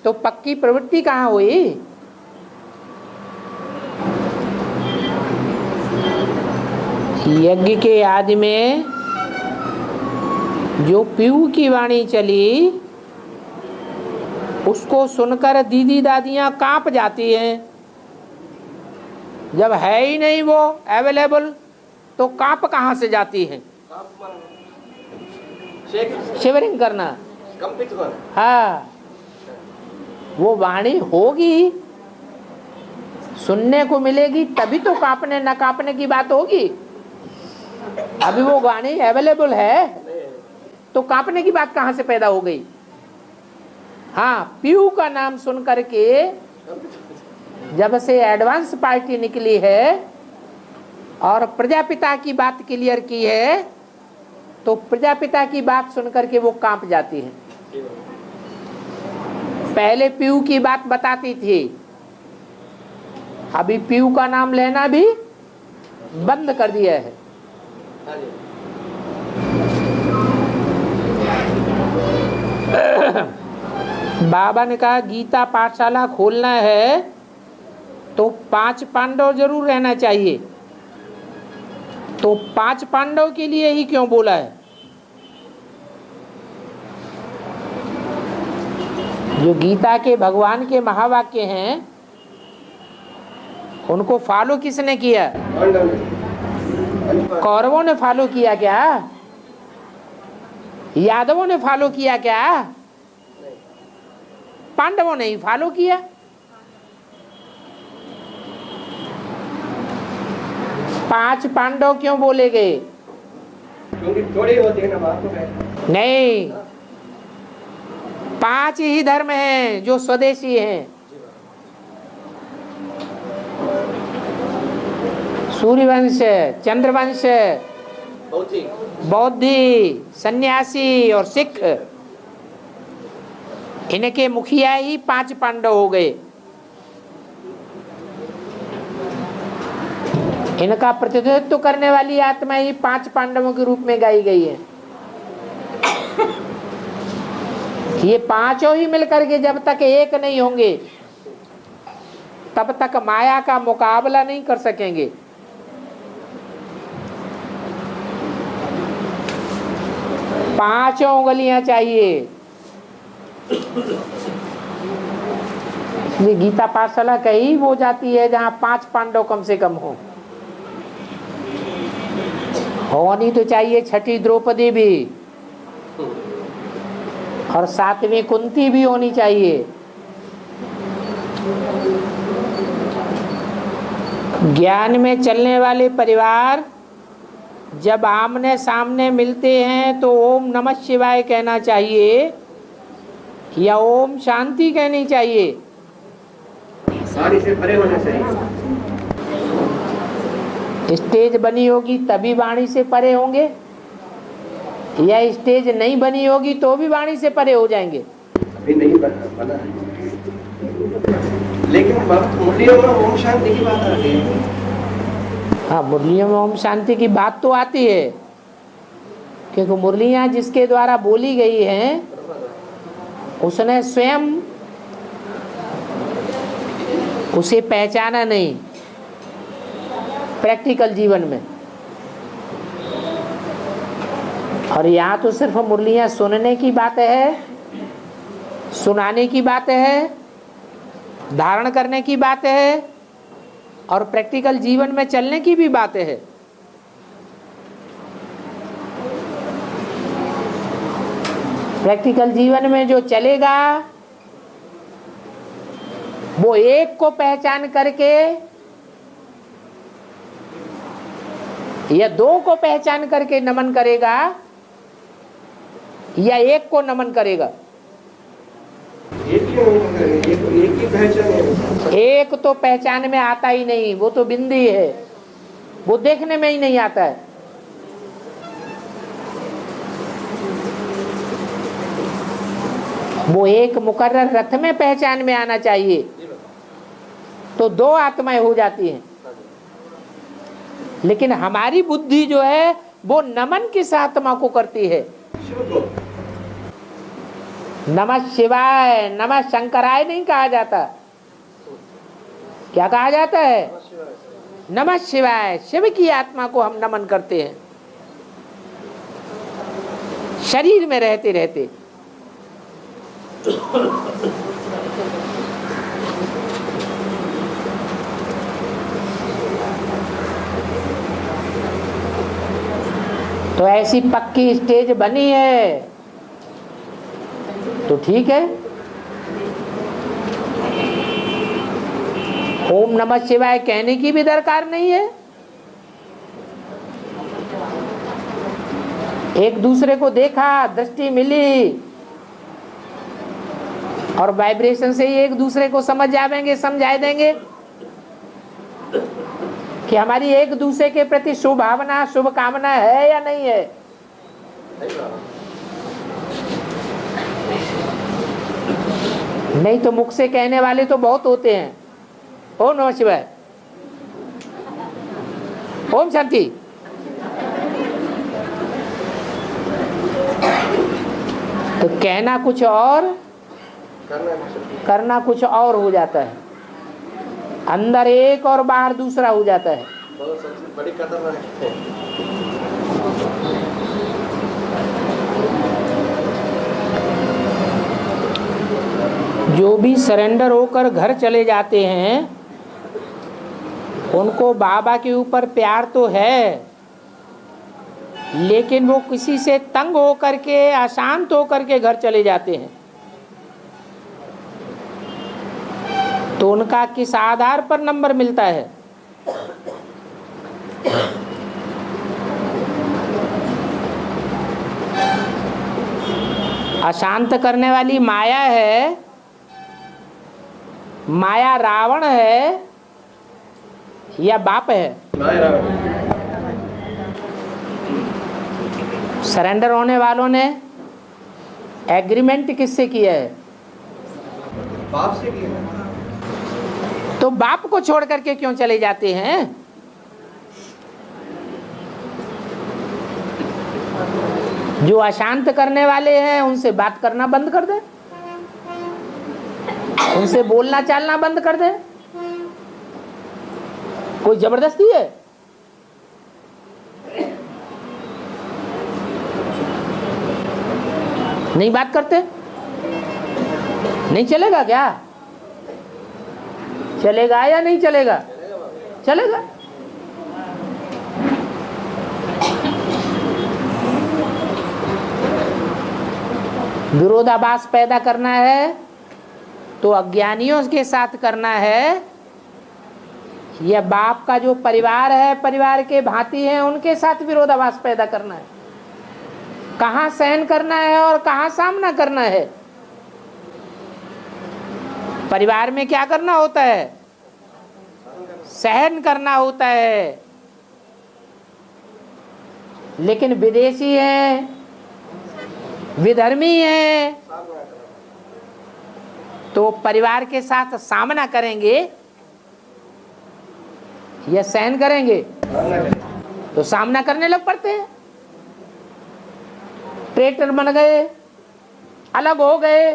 तो पक्की प्रवृत्ति कहाँ हुई? यज्ञ के आदि में जो पीऊ की वाणी चली उसको सुनकर दीदी दादियां कांप जाती हैं। जब है ही नहीं वो अवेलेबल तो कांप कहाँ से जाती हैं? शिवरिंग करना, कंपित होना। हाँ, वो वाणी होगी, सुनने को मिलेगी तभी तो कांपने न कांपने की बात होगी। अभी वो वाणी अवेलेबल है तो कांपने की बात कहाँ से पैदा हो गई? हाँ, पीयू का नाम सुन करके जब से एडवांस पार्टी निकली है और प्रजापिता की बात क्लियर की है तो प्रजापिता की बात सुन करके वो कांप जाती है। पहले पीयू की बात बताती थी, अभी पीयू का नाम लेना भी बंद कर दिया है। बाबा ने कहा गीता पाठशाला खोलना है तो 5 पांडव जरूर रहना चाहिए। तो 5 पांडव के लिए ही क्यों बोला है? जो गीता के भगवान के महावाक्य हैं उनको फॉलो किसने किया? कौरवों ने फॉलो किया क्या? यादवों ने फॉलो किया क्या? पांडवों ने ही फॉलो किया। पांच पांडव क्यों बोले गए? क्योंकि थोड़े होते हैं ना बाप। नहीं, 5 ही धर्म हैं जो स्वदेशी हैं। सूर्यवंश, चंद्रवंश, बौद्धि, सन्यासी और सिख, इनके मुखिया ही 5 पांडव हो गए। इनका प्रतिनिधित्व करने वाली आत्मा ही 5 पांडवों के रूप में गाई गई है। ये पांचों ही मिलकर के जब तक एक नहीं होंगे तब तक माया का मुकाबला नहीं कर सकेंगे। पांचों उंगलियां चाहिए। इसलिए गीता पाठशाला कहीं वो जाती है जहां 5 पांडव कम से कम हो। होनी तो चाहिए छठी द्रौपदी भी और 7वीं कुंती भी होनी चाहिए। ज्ञान में चलने वाले परिवार जब आमने सामने मिलते हैं तो ओम नमः शिवाय कहना चाहिए या ओम शांति कहनी चाहिए? वाणी से परे होना चाहिए। स्टेज बनी होगी तभी वाणी से परे होंगे, या स्टेज नहीं बनी होगी तो भी वाणी से परे हो जाएंगे? अभी नहीं बना है, लेकिन मुरलियों में ओम शांति की बात आती है। हाँ, मुरलियों में ओम शांति की बात तो आती है, क्योंकि मुरलियाँ जिसके द्वारा बोली गई हैं उसने स्वयं उसे पहचाना नहीं प्रैक्टिकल जीवन में। और यहाँ तो सिर्फ मुरलियाँ सुनने की बात है, सुनाने की बात है, धारण करने की बात है और प्रैक्टिकल जीवन में चलने की भी बात है। प्रैक्टिकल जीवन में जो चलेगा वो एक को पहचान करके या दो को पहचान करके नमन करेगा या एक को नमन करेगा? एक ही पहचान है। एक तो पहचान में आता ही नहीं, वो तो बिंदी है, वो देखने में ही नहीं आता है। वो एक मुकर्रर रथ में पहचान में आना चाहिए, तो दो आत्माएं हो जाती हैं। लेकिन हमारी बुद्धि जो है वो नमन किस आत्मा को करती है? नमः शिवाय, नमः शंकराय नहीं कहा जाता। क्या कहा जाता है? नमः शिवाय। शिव की आत्मा को हम नमन करते हैं शरीर में रहते रहते। तो ऐसी पक्की स्टेज बनी है तो ठीक है। ओम नमः शिवाय कहने की भी दरकार नहीं है। एक दूसरे को देखा, दृष्टि मिली और वाइब्रेशन से ही एक दूसरे को समझ जाएंगे, समझा देंगे कि हमारी एक दूसरे के प्रति शुभ भावना, शुभ कामना है या नहीं है। नहीं तो मुख से कहने वाले तो बहुत होते हैं, ओम नमः शिवाय, ओम शांति। तो कहना कुछ और, करना कुछ और हो जाता है। अंदर एक और बाहर दूसरा हो जाता है। बड़ी खतरनाक है। जो भी सरेंडर होकर घर चले जाते हैं उनको बाबा के ऊपर प्यार तो है, लेकिन वो किसी से तंग होकर के, अशांत होकर के घर चले जाते हैं। तो उनका किस आधार पर नंबर मिलता है? अशांत करने वाली माया है, माया रावण है या बाप है? सरेंडर होने वालों ने एग्रीमेंट किससे किया है? बाप से किया। तो बाप को छोड़ करके क्यों चले जाते हैं? जो अशांत करने वाले हैं उनसे बात करना बंद कर दे, उनसे बोलना चालना बंद कर दे। कोई जबरदस्ती है? नहीं बात करते? नहीं चलेगा क्या? चलेगा या नहीं चलेगा? चलेगा। विरोधाभास पैदा करना है तो अज्ञानियों के साथ करना है या बाप का जो परिवार है, परिवार के भांति हैं, उनके साथ विरोधाभास पैदा करना है। कहाँ सहन करना है और कहाँ सामना करना है। परिवार में क्या करना होता है? सहन करना होता है। लेकिन विदेशी हैं, विधर्मी हैं, तो परिवार के साथ सामना करेंगे या सहन करेंगे? तो सामना करने लग पड़ते हैं। ट्रेटर बन गए, अलग हो गए,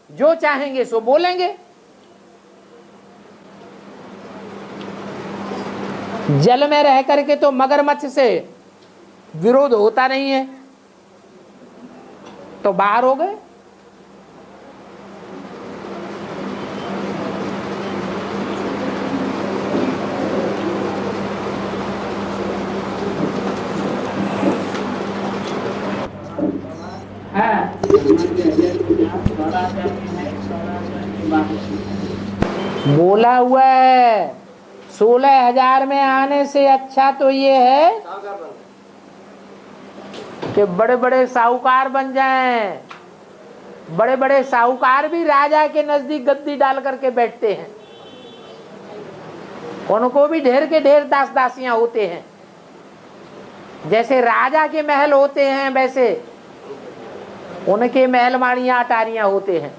जो चाहेंगे सो बोलेंगे। जल में रह करके तो मगरमच्छ से विरोध होता नहीं है, तो बाहर हो गए। बोला हुआ है 16,000 में आने से अच्छा तो ये है कि बड़े बड़े साहूकार बन जाएं। बड़े बड़े साहूकार भी राजा के नजदीक गद्दी डाल करके बैठते हैं। उनको भी ढेर के ढेर दास दासियां होते हैं। जैसे राजा के महल होते हैं, वैसे उनके महल माड़ियां अटारियां होते हैं।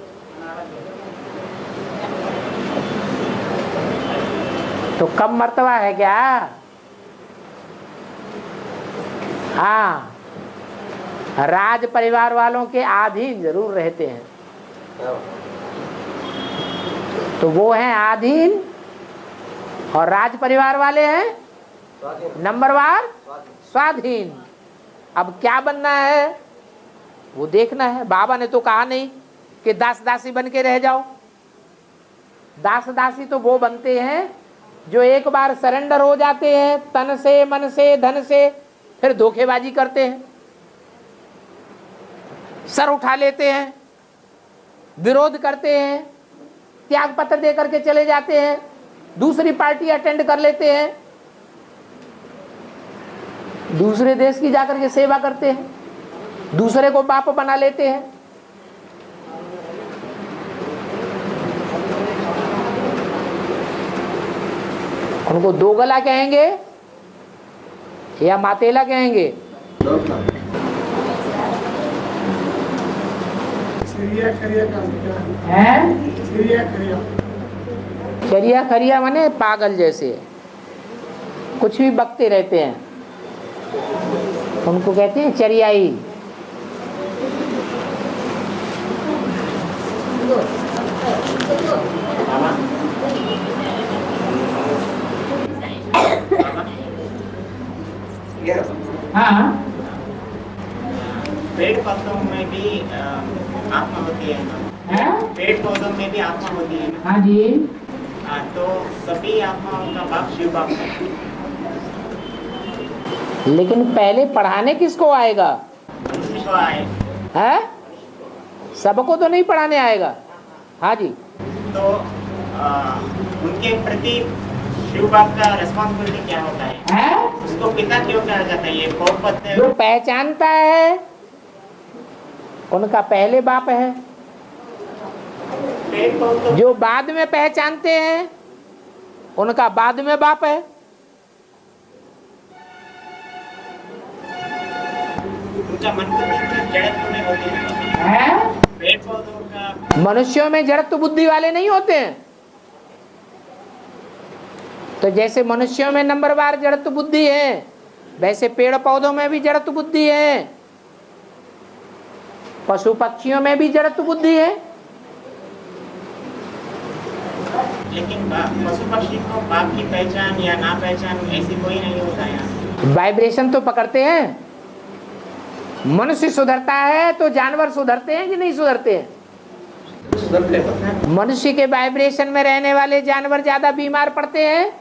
तो कम मर्तबा है क्या? हाँ, राज परिवार वालों के अधीन जरूर रहते हैं। तो वो हैं अधीन, और राज परिवार वाले हैं नंबरवार स्वाधीन। अब क्या बनना है वो देखना है। बाबा ने तो कहा नहीं कि दास दासी बन के रह जाओ। दास दासी तो वो बनते हैं जो एक बार सरेंडर हो जाते हैं, तन से, मन से, धन से, फिर धोखेबाजी करते हैं, सर उठा लेते हैं, विरोध करते हैं, त्याग पत्र दे करके चले जाते हैं, दूसरी पार्टी अटेंड कर लेते हैं, दूसरे देश की जाकर के सेवा करते हैं, दूसरे को बाप बना लेते हैं। उनको दो गला कहेंगे या मातेला कहेंगे? चरिया खरिया माने पागल जैसे, कुछ भी बकते रहते हैं, उनको कहते हैं चरियाई। हाँ, पेड़ पौधों में भी आत्मा होती है ना? पेड़ पौधों में भी आत्मा होती है ना? हाँ जी। तो सभी आत्माओं का बाप शिव बाप है। लेकिन पहले पढ़ाने किसको आएगा? मनुष्य को आए है? सबको तो नहीं पढ़ाने आएगा। हाँ जी। तो उनके प्रति शिव बाप का रिस्पॉन्सिबिलिटी क्या होता है? उसको पिता क्यों कहा जाता है? ये बहुत पद जो पहचानता है उनका पहले बाप है। जो बाद में पहचानते हैं उनका बाद में बाप है। उनका मन बुद्धि जड़त्व में होती है। पेड़ पौधों का मनुष्यों में जड़त्व बुद्धि वाले नहीं होते हैं। तो जैसे मनुष्यों में नंबरवार जड़त्व बुद्धि है, वैसे पेड़ पौधों में भी जड़त्व बुद्धि है, पशु पक्षियों में भी जड़त्व बुद्धि है। लेकिन पशु पक्षी को बाप की पहचान या ना पहचान ऐसी कोई नहीं होता है। वाइब्रेशन तो पकड़ते हैं। मनुष्य सुधरता है तो जानवर सुधरते हैं कि नहीं सुधरते हैं? मनुष्य के वाइब्रेशन में रहने वाले जानवर ज्यादा बीमार पड़ते हैं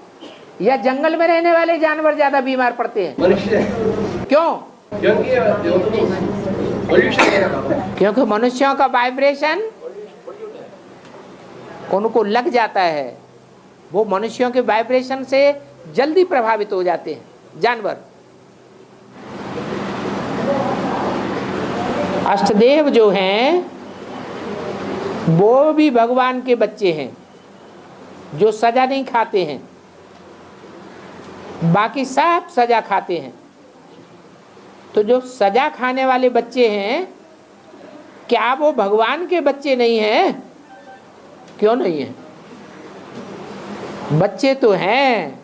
या जंगल में रहने वाले जानवर ज्यादा बीमार पड़ते हैं? मनुष्य। क्यों? क्योंकि मनुष्यों का वाइब्रेशन उनको लग जाता है। वो मनुष्यों के वाइब्रेशन से जल्दी प्रभावित हो जाते हैं जानवर। अष्टदेव जो हैं वो भी भगवान के बच्चे हैं जो सजा नहीं खाते हैं, बाकी सब सजा खाते हैं। तो जो सजा खाने वाले बच्चे हैं, क्या वो भगवान के बच्चे नहीं हैं? क्यों नहीं हैं? बच्चे तो हैं,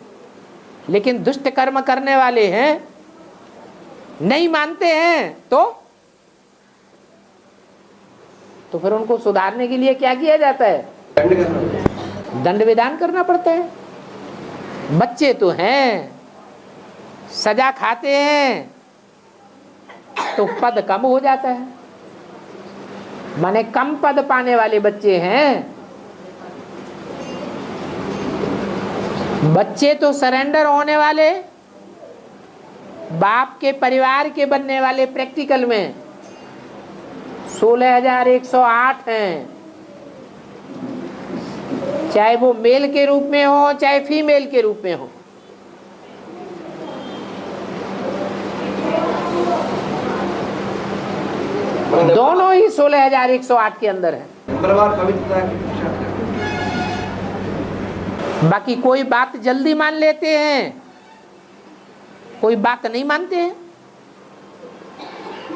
लेकिन दुष्ट कर्म करने वाले हैं, नहीं मानते हैं। तो फिर उनको सुधारने के लिए क्या किया जाता है? दंड विधान करना पड़ता है। बच्चे तो हैं, सजा खाते हैं, तो पद कम हो जाता है। माने कम पद पाने वाले बच्चे हैं। बच्चे तो सरेंडर होने वाले, बाप के परिवार के बनने वाले प्रैक्टिकल में 16,108 हैं, चाहे वो मेल के रूप में हो चाहे फीमेल के रूप में हो। दोनों ही 16,108 के अंदर है। बाकी कोई बात जल्दी मान लेते हैं, कोई बात नहीं मानते हैं।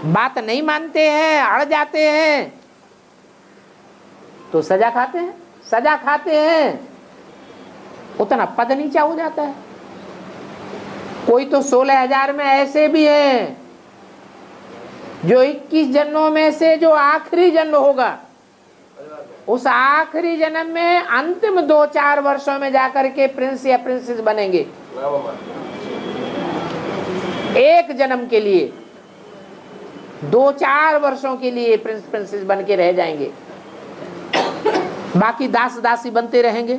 बात नहीं मानते हैं, अड़ जाते हैं, तो सजा खाते हैं। सजा खाते हैं, उतना पद नीचा हो जाता है। कोई तो 16,000 में ऐसे भी हैं जो 21 जन्मों में से जो आखिरी जन्म होगा, उस आखिरी जन्म में अंतिम 2-4 वर्षों में जाकर के प्रिंस या प्रिंसेस बनेंगे। एक जन्म के लिए 2-4 वर्षों के लिए प्रिंस प्रिंसेस बन के रह जाएंगे, बाकी दास दासी बनते रहेंगे।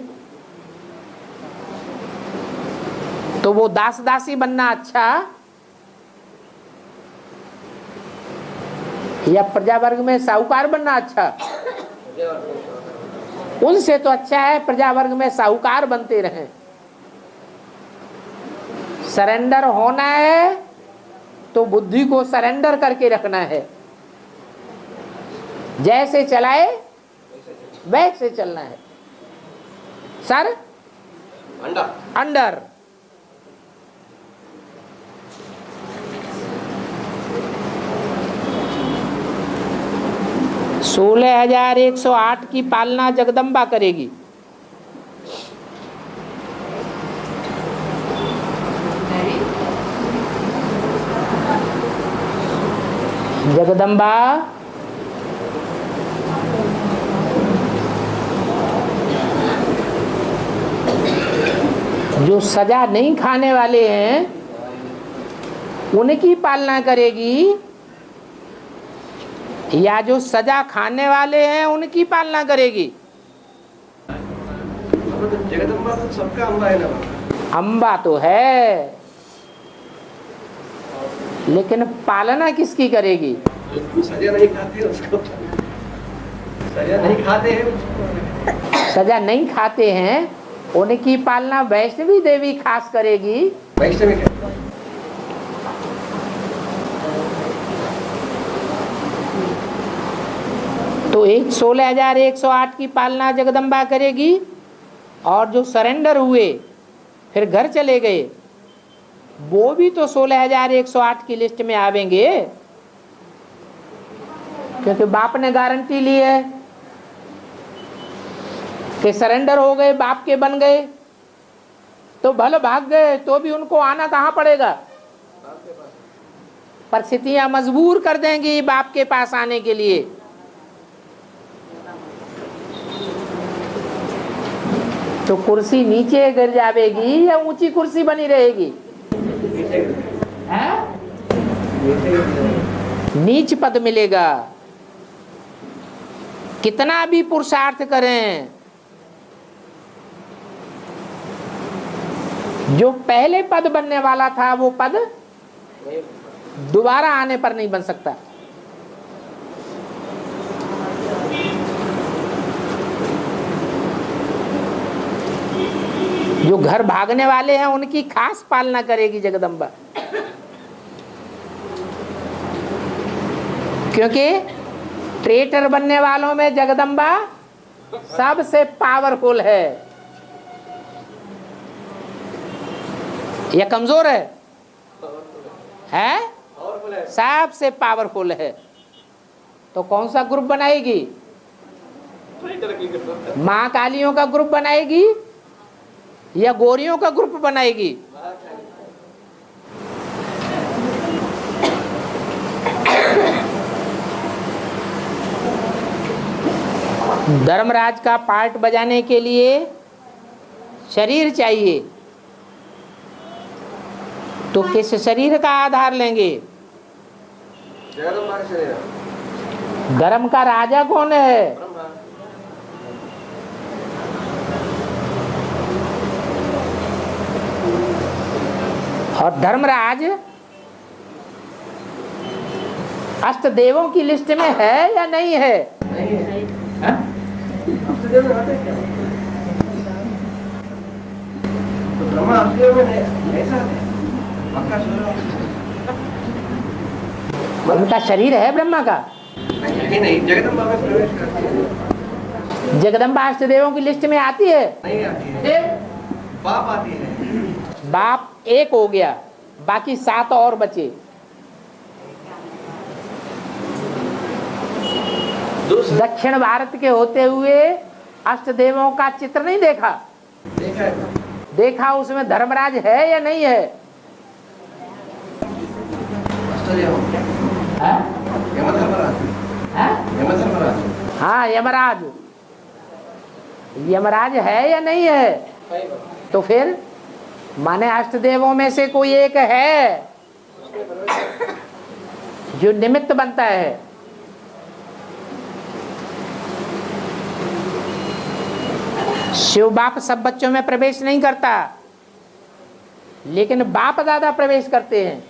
तो वो दास दासी बनना अच्छा या प्रजा वर्ग में साहूकार बनना अच्छा? उनसे तो अच्छा है प्रजा वर्ग में साहूकार बनते रहें। सरेंडर होना है तो बुद्धि को सरेंडर करके रखना है, जैसे चलाए वैसे चलना है। सर अंडर 16,108 की पालना जगदम्बा करेगी। जगदम्बा जो सजा नहीं खाने वाले हैं उनकी पालना करेगी, या जो सजा खाने वाले हैं उनकी पालना करेगी? जगदम्बा तो सबका अम्बा है ना। अम्बा तो है, लेकिन पालना किसकी करेगी? सजा नहीं खाते उसको, सजा नहीं खाते हैं, सजा नहीं खाते हैं उनकी पालना वैष्णवी देवी खास करेगी। वैष्णवी क्या? तो 16,108 की पालना जगदम्बा करेगी, और जो सरेंडर हुए फिर घर चले गए वो भी तो 16,108 की लिस्ट में आवेंगे, क्योंकि बाप ने गारंटी ली है कि सरेंडर हो गए, बाप के बन गए, तो भले भाग गए तो भी उनको आना कहाँ पड़ेगा? परिस्थितियां मजबूर कर देंगी बाप के पास आने के लिए। तो कुर्सी नीचे गिर जाएगी या ऊंची कुर्सी बनी रहेगी? नीच पद मिलेगा। कितना भी पुरुषार्थ करें, जो पहले पद बनने वाला था वो पद दोबारा आने पर नहीं बन सकता। जो घर भागने वाले हैं उनकी खास पालना करेगी जगदम्बा, क्योंकि ट्रेटर बनने वालों में जगदम्बा सबसे पावरफुल है। या कमजोर है? सबसे पावरफुल है। तो कौन सा ग्रुप बनाएगी? माँ कालियों का ग्रुप बनाएगी या गोरियों का ग्रुप बनाएगी? धर्मराज का पार्ट बजाने के लिए शरीर चाहिए, तो किस शरीर का आधार लेंगे? जगदम्बा का शरीर। धर्म का राजा कौन है? ब्रह्मा। और धर्मराज अष्ट देवों की लिस्ट में है या नहीं है? नहीं है। हाँ? अष्टदेव में आते क्या? तो ब्रह्मा अष्टदेव में नहीं आते। पक्का उनका शरीर है ब्रह्मा का? नहीं, जगदम्बा में प्रवेश करती है। जगदम्बा अष्टदेवों की लिस्ट में आती है? नहीं आती है। बाप आती है। बाप एक हो गया, बाकी 7 और बचे। दक्षिण भारत के होते हुए अष्टदेवों का चित्र नहीं देखा? देखा है। देखा, उसमें धर्मराज है या नहीं है? अष्टदेव। यमधर्मराज। यमधर्मराज। हाँ, यमराज। यमराज है या नहीं है? तो फिर माने अष्टदेवों में से कोई एक है जो निमित्त बनता है। शिव बाप सब बच्चों में प्रवेश नहीं करता, लेकिन बाप दादा प्रवेश करते हैं।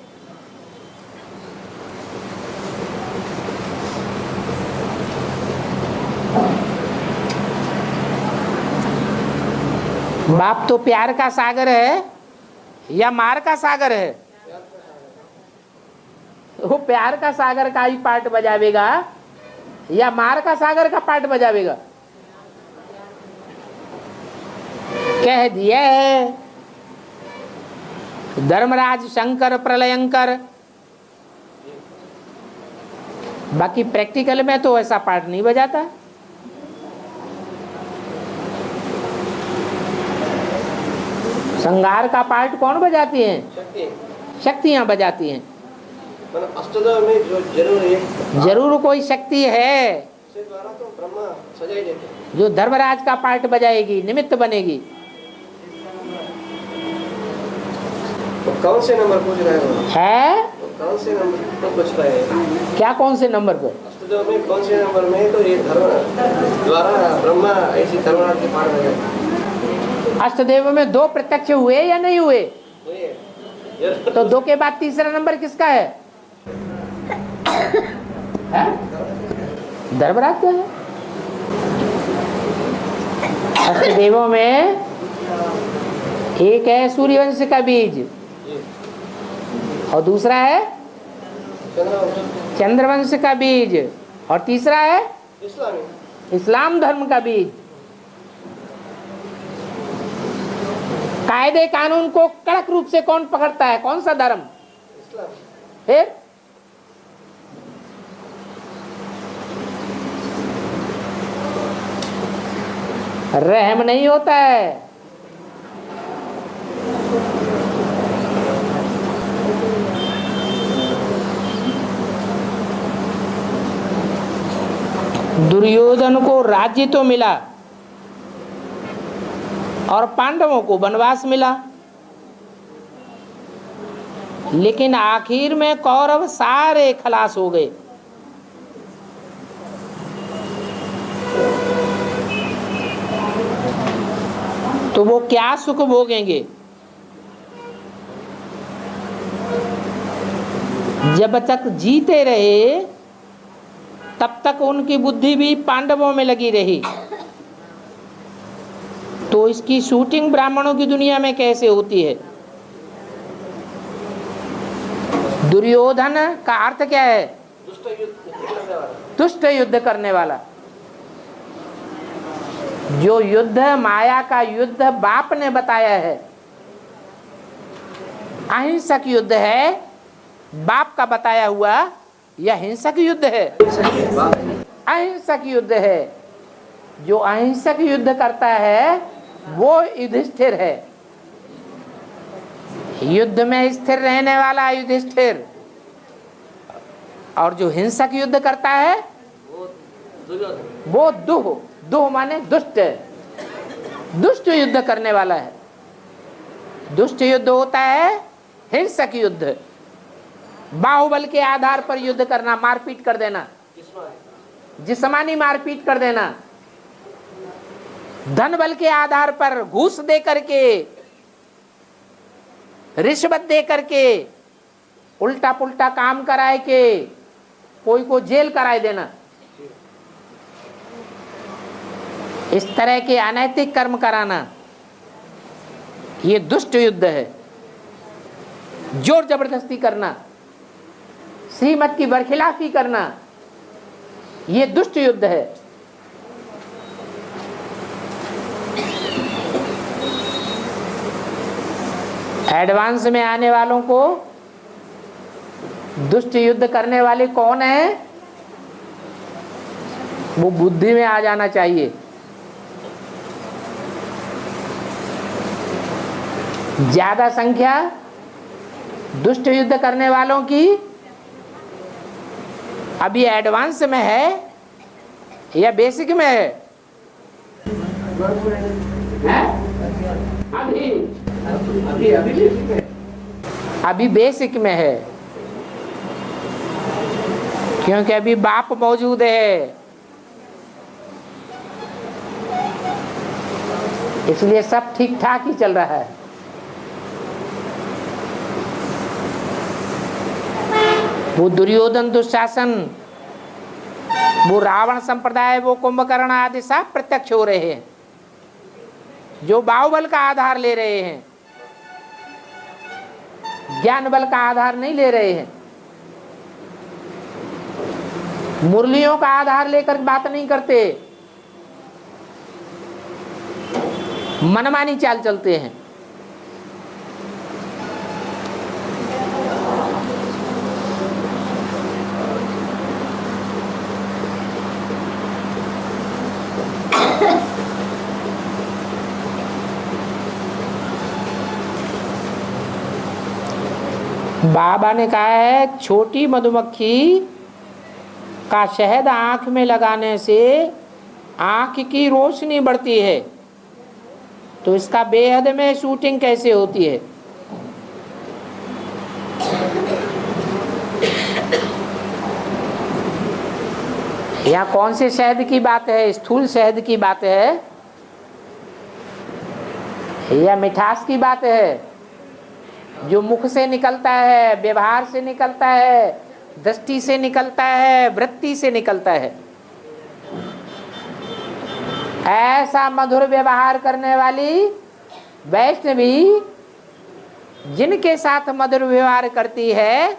बाप तो प्यार का सागर है या मार का सागर है? वो प्यार का सागर का ही पार्ट बजावेगा या मार का सागर का पार्ट बजावेगा? कह दिया है धर्मराज शंकर प्रलयंकर। बाकी प्रैक्टिकल में तो ऐसा पार्ट नहीं बजाता। संगार का पार्ट कौन बजाती हैं? शक्तियां बजाती हैं। अष्टदेव में जो जरूर है, जरूर कोई शक्ति है उसके द्वारा तो ब्रह्मा सजाई देते हैं। जो धर्मराज का पार्ट बजाएगी, निमित्त बनेगी। तो कौन से नंबर पूछ रहे हो? है तो कौन से नंबर पर पूछ रहे हैं? क्या? कौन से नंबर पर? अष्टदेव में कौन से नंबर में? तो ये धर्म द्वारा ब्रह्मा ऐसी धर्मराज के पार बजाते। अष्टदेव में 2 प्रत्यक्ष हुए या नहीं हुए? तो 2 के बाद तीसरा नंबर किसका है? धर्मराज का है। अष्टदेवों में एक है सूर्यवंश का बीज और दूसरा है चंद्रवंश का बीज और तीसरा है इस्लाम धर्म का बीज। कायदे कानून को कड़क रूप से कौन पकड़ता है? कौन सा धर्म? फिर रहम नहीं होता है। दुर्योधन को राज्य तो मिला और पांडवों को वनवास मिला, लेकिन आखिर में कौरव सारे खलास हो गए। तो वो क्या सुख भोगेंगे? जब तक जीते रहे तब तक उनकी बुद्धि भी पांडवों में लगी रही। तो इसकी शूटिंग ब्राह्मणों की दुनिया में कैसे होती है? दुर्योधन का अर्थ क्या है? दुष्ट युद्ध करने वाला। जो युद्ध माया का युद्ध बाप ने बताया है, अहिंसक युद्ध है, बाप का बताया हुआ यह हिंसक युद्ध है, अहिंसक युद्ध है। जो अहिंसक युद्ध करता है वो युधिष्ठिर है, युद्ध में स्थिर रहने वाला युधिष्ठिर। और जो हिंसक युद्ध करता है वो दुह, दुह माने दुष्ट, दुष्ट युद्ध करने वाला है। दुष्ट युद्ध होता है हिंसक युद्ध, बाहुबल के आधार पर युद्ध करना, मारपीट कर देना, जिस्मानी मारपीट कर देना, धन बल के आधार पर घूस दे करके, रिश्वत दे करके, उल्टा पुल्टा काम कराए के कोई को जेल कराए देना, इस तरह के अनैतिक कर्म कराना, ये दुष्ट युद्ध है। जोर जबरदस्ती करना, श्रीमत की बरखिलाफी करना, ये दुष्ट युद्ध है। एडवांस में आने वालों को दुष्ट युद्ध करने वाले कौन है, वो बुद्धि में आ जाना चाहिए। ज्यादा संख्या दुष्ट युद्ध करने वालों की अभी एडवांस में है या बेसिक में है? अभी बेसिक में है, क्योंकि अभी बाप मौजूद है, इसलिए सब ठीक ठाक ही चल रहा है। वो दुर्योधन, दुशासन, वो रावण संप्रदाय, वो कुंभकर्ण आदि सब प्रत्यक्ष हो रहे हैं, जो बाहुबल का आधार ले रहे हैं, ज्ञान बल का आधार नहीं ले रहे हैं, मुरलियों का आधार लेकर बात नहीं करते, मनमानी चाल चलते हैं। बाबा ने कहा है, छोटी मधुमक्खी का शहद आंख में लगाने से आंख की रोशनी बढ़ती है, तो इसका बेहद में शूटिंग कैसे होती है? यहाँ कौन से शहद की बात है? स्थूल शहद की बात है या मिठास की बात है, जो मुख से निकलता है, व्यवहार से निकलता है, दृष्टि से निकलता है, वृत्ति से निकलता है? ऐसा मधुर व्यवहार करने वाली वैष्णवी जिनके साथ मधुर व्यवहार करती है,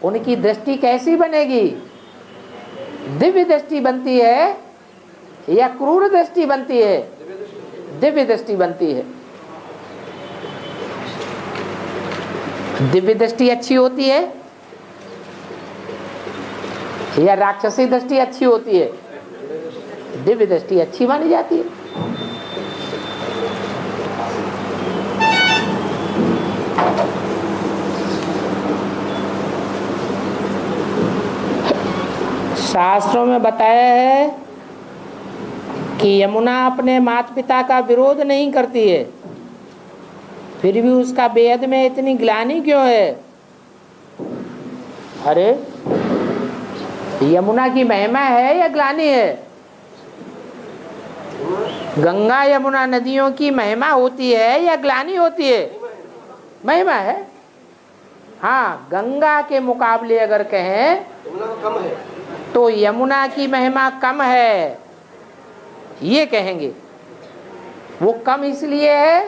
उनकी दृष्टि कैसी बनेगी? दिव्य दृष्टि बनती है या क्रूर दृष्टि बनती है? दिव्य दृष्टि बनती है। दिव्य दृष्टि अच्छी होती है या राक्षसी दृष्टि अच्छी होती है? दिव्य दृष्टि अच्छी मानी जाती है। शास्त्रों में बताया है कि यमुना अपने माता पिता का विरोध नहीं करती है, फिर भी उसका बेहद में इतनी ग्लानि क्यों है? अरे यमुना की महिमा है या ग्लानि है? गंगा यमुना नदियों की महिमा होती है या ग्लानि होती है? महिमा है। हाँ, गंगा के मुकाबले अगर कहें तो यमुना की महिमा कम है, ये कहेंगे। वो कम इसलिए है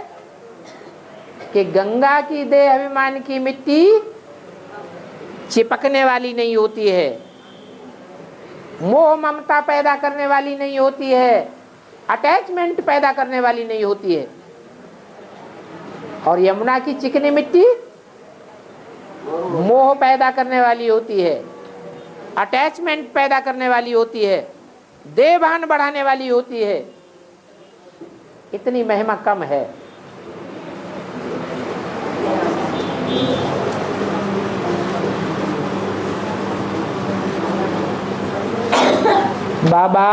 कि गंगा की देह अभिमान की मिट्टी चिपकने वाली नहीं होती है, मोह ममता पैदा करने वाली नहीं होती है, अटैचमेंट पैदा करने वाली नहीं होती है। और यमुना की चिकनी मिट्टी मोह पैदा करने वाली होती है, अटैचमेंट पैदा करने वाली होती है, देहभान बढ़ाने वाली होती है। इतनी महिमा कम है। बाबा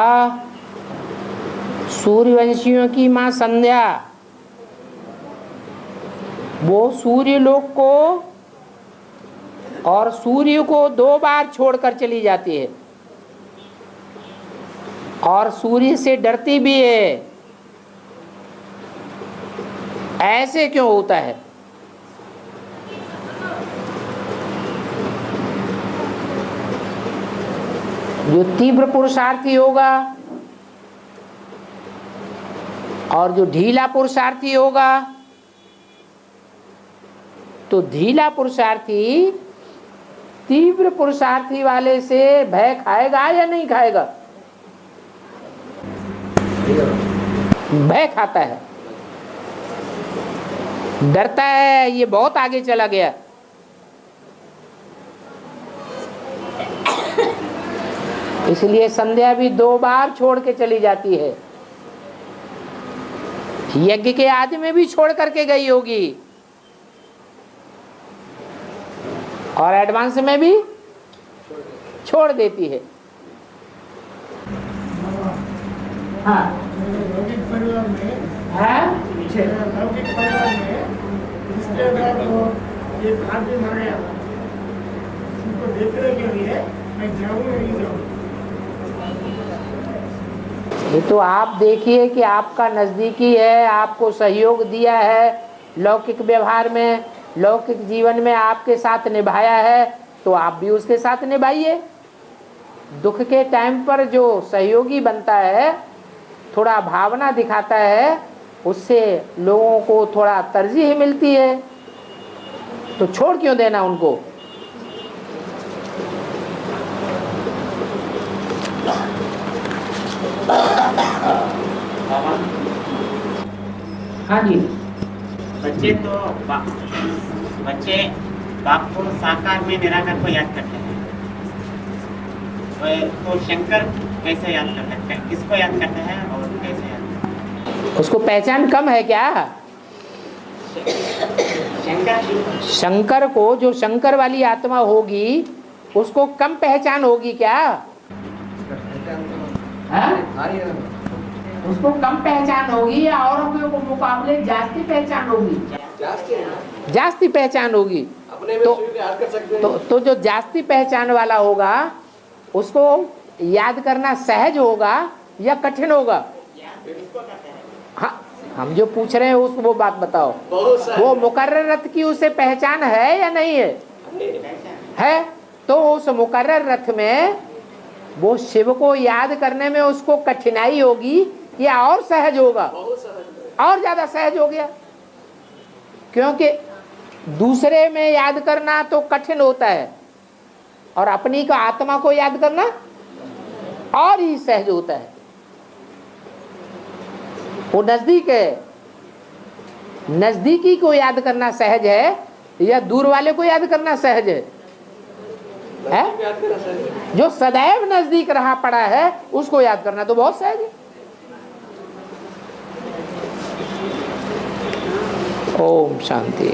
सूर्यवंशियों की मां संध्या वो सूर्य लोक को और सूर्य को 2 बार छोड़कर चली जाती है और सूर्य से डरती भी है। ऐसे क्यों होता है? जो तीव्र पुरुषार्थी होगा और जो ढीला पुरुषार्थी होगा, तो ढीला पुरुषार्थी तीव्र पुरुषार्थी वाले से भय खाएगा या नहीं खाएगा? भय खाता है, डरता है ये बहुत आगे चला गया। इसलिए संध्या भी 2 बार छोड़ के चली जाती है। यज्ञ के आदि में भी छोड़ करके गई होगी और एडवांस में भी छोड़ देती है। हाँ। लौकिक परिवार में हाँ? लौकिक परिवार में रिश्तेदार को एक आदमी मर गया, उनको देखने के लिए मैं जाऊँ नहीं जाऊँ। ये तो आप देखिए कि आपका नजदीकी है, आपको सहयोग दिया है, लौकिक व्यवहार में, लौकिक जीवन में आपके साथ निभाया है, तो आप भी उसके साथ निभाइए। दुख के टाइम पर जो सहयोगी बनता है, थोड़ा भावना दिखाता है, उससे लोगों को थोड़ा तरजीह मिलती है, तो छोड़ क्यों देना उनको? हाँ जी। बच्चे बाप को साकार में निराकार को याद करते हैं, तो शंकर कैसे याद कर सकते हैं? किसको याद करते हैं और कैसे याद करते हैं? उसको पहचान कम है क्या? शंकर को, जो शंकर वाली आत्मा होगी, उसको कम पहचान होगी क्या? उसको कम पहचान होगी या औरों के मुकाबले जास्ती पहचान होगी? जास्ती पहचान होगी। तो जो जास्ती पहचान वाला होगा उसको याद करना सहज होगा या कठिन होगा? हाँ, हम जो पूछ रहे हैं उसको वो बात बताओ। वो मुकर्रर रथ की उसे पहचान है या नहीं है? है। तो उस मुकर्रर रथ में वो शिव को याद करने में उसको कठिनाई होगी या और सहज होगा? और ज्यादा सहज हो गया, क्योंकि दूसरे में याद करना तो कठिन होता है और अपनी को आत्मा को याद करना और ही सहज होता है। वो नजदीक है, नजदीकी को याद करना सहज है या दूर वाले को याद करना सहज है? जो सदैव नजदीक रहा पड़ा है उसको याद करना तो बहुत सहज है। ओम शांति।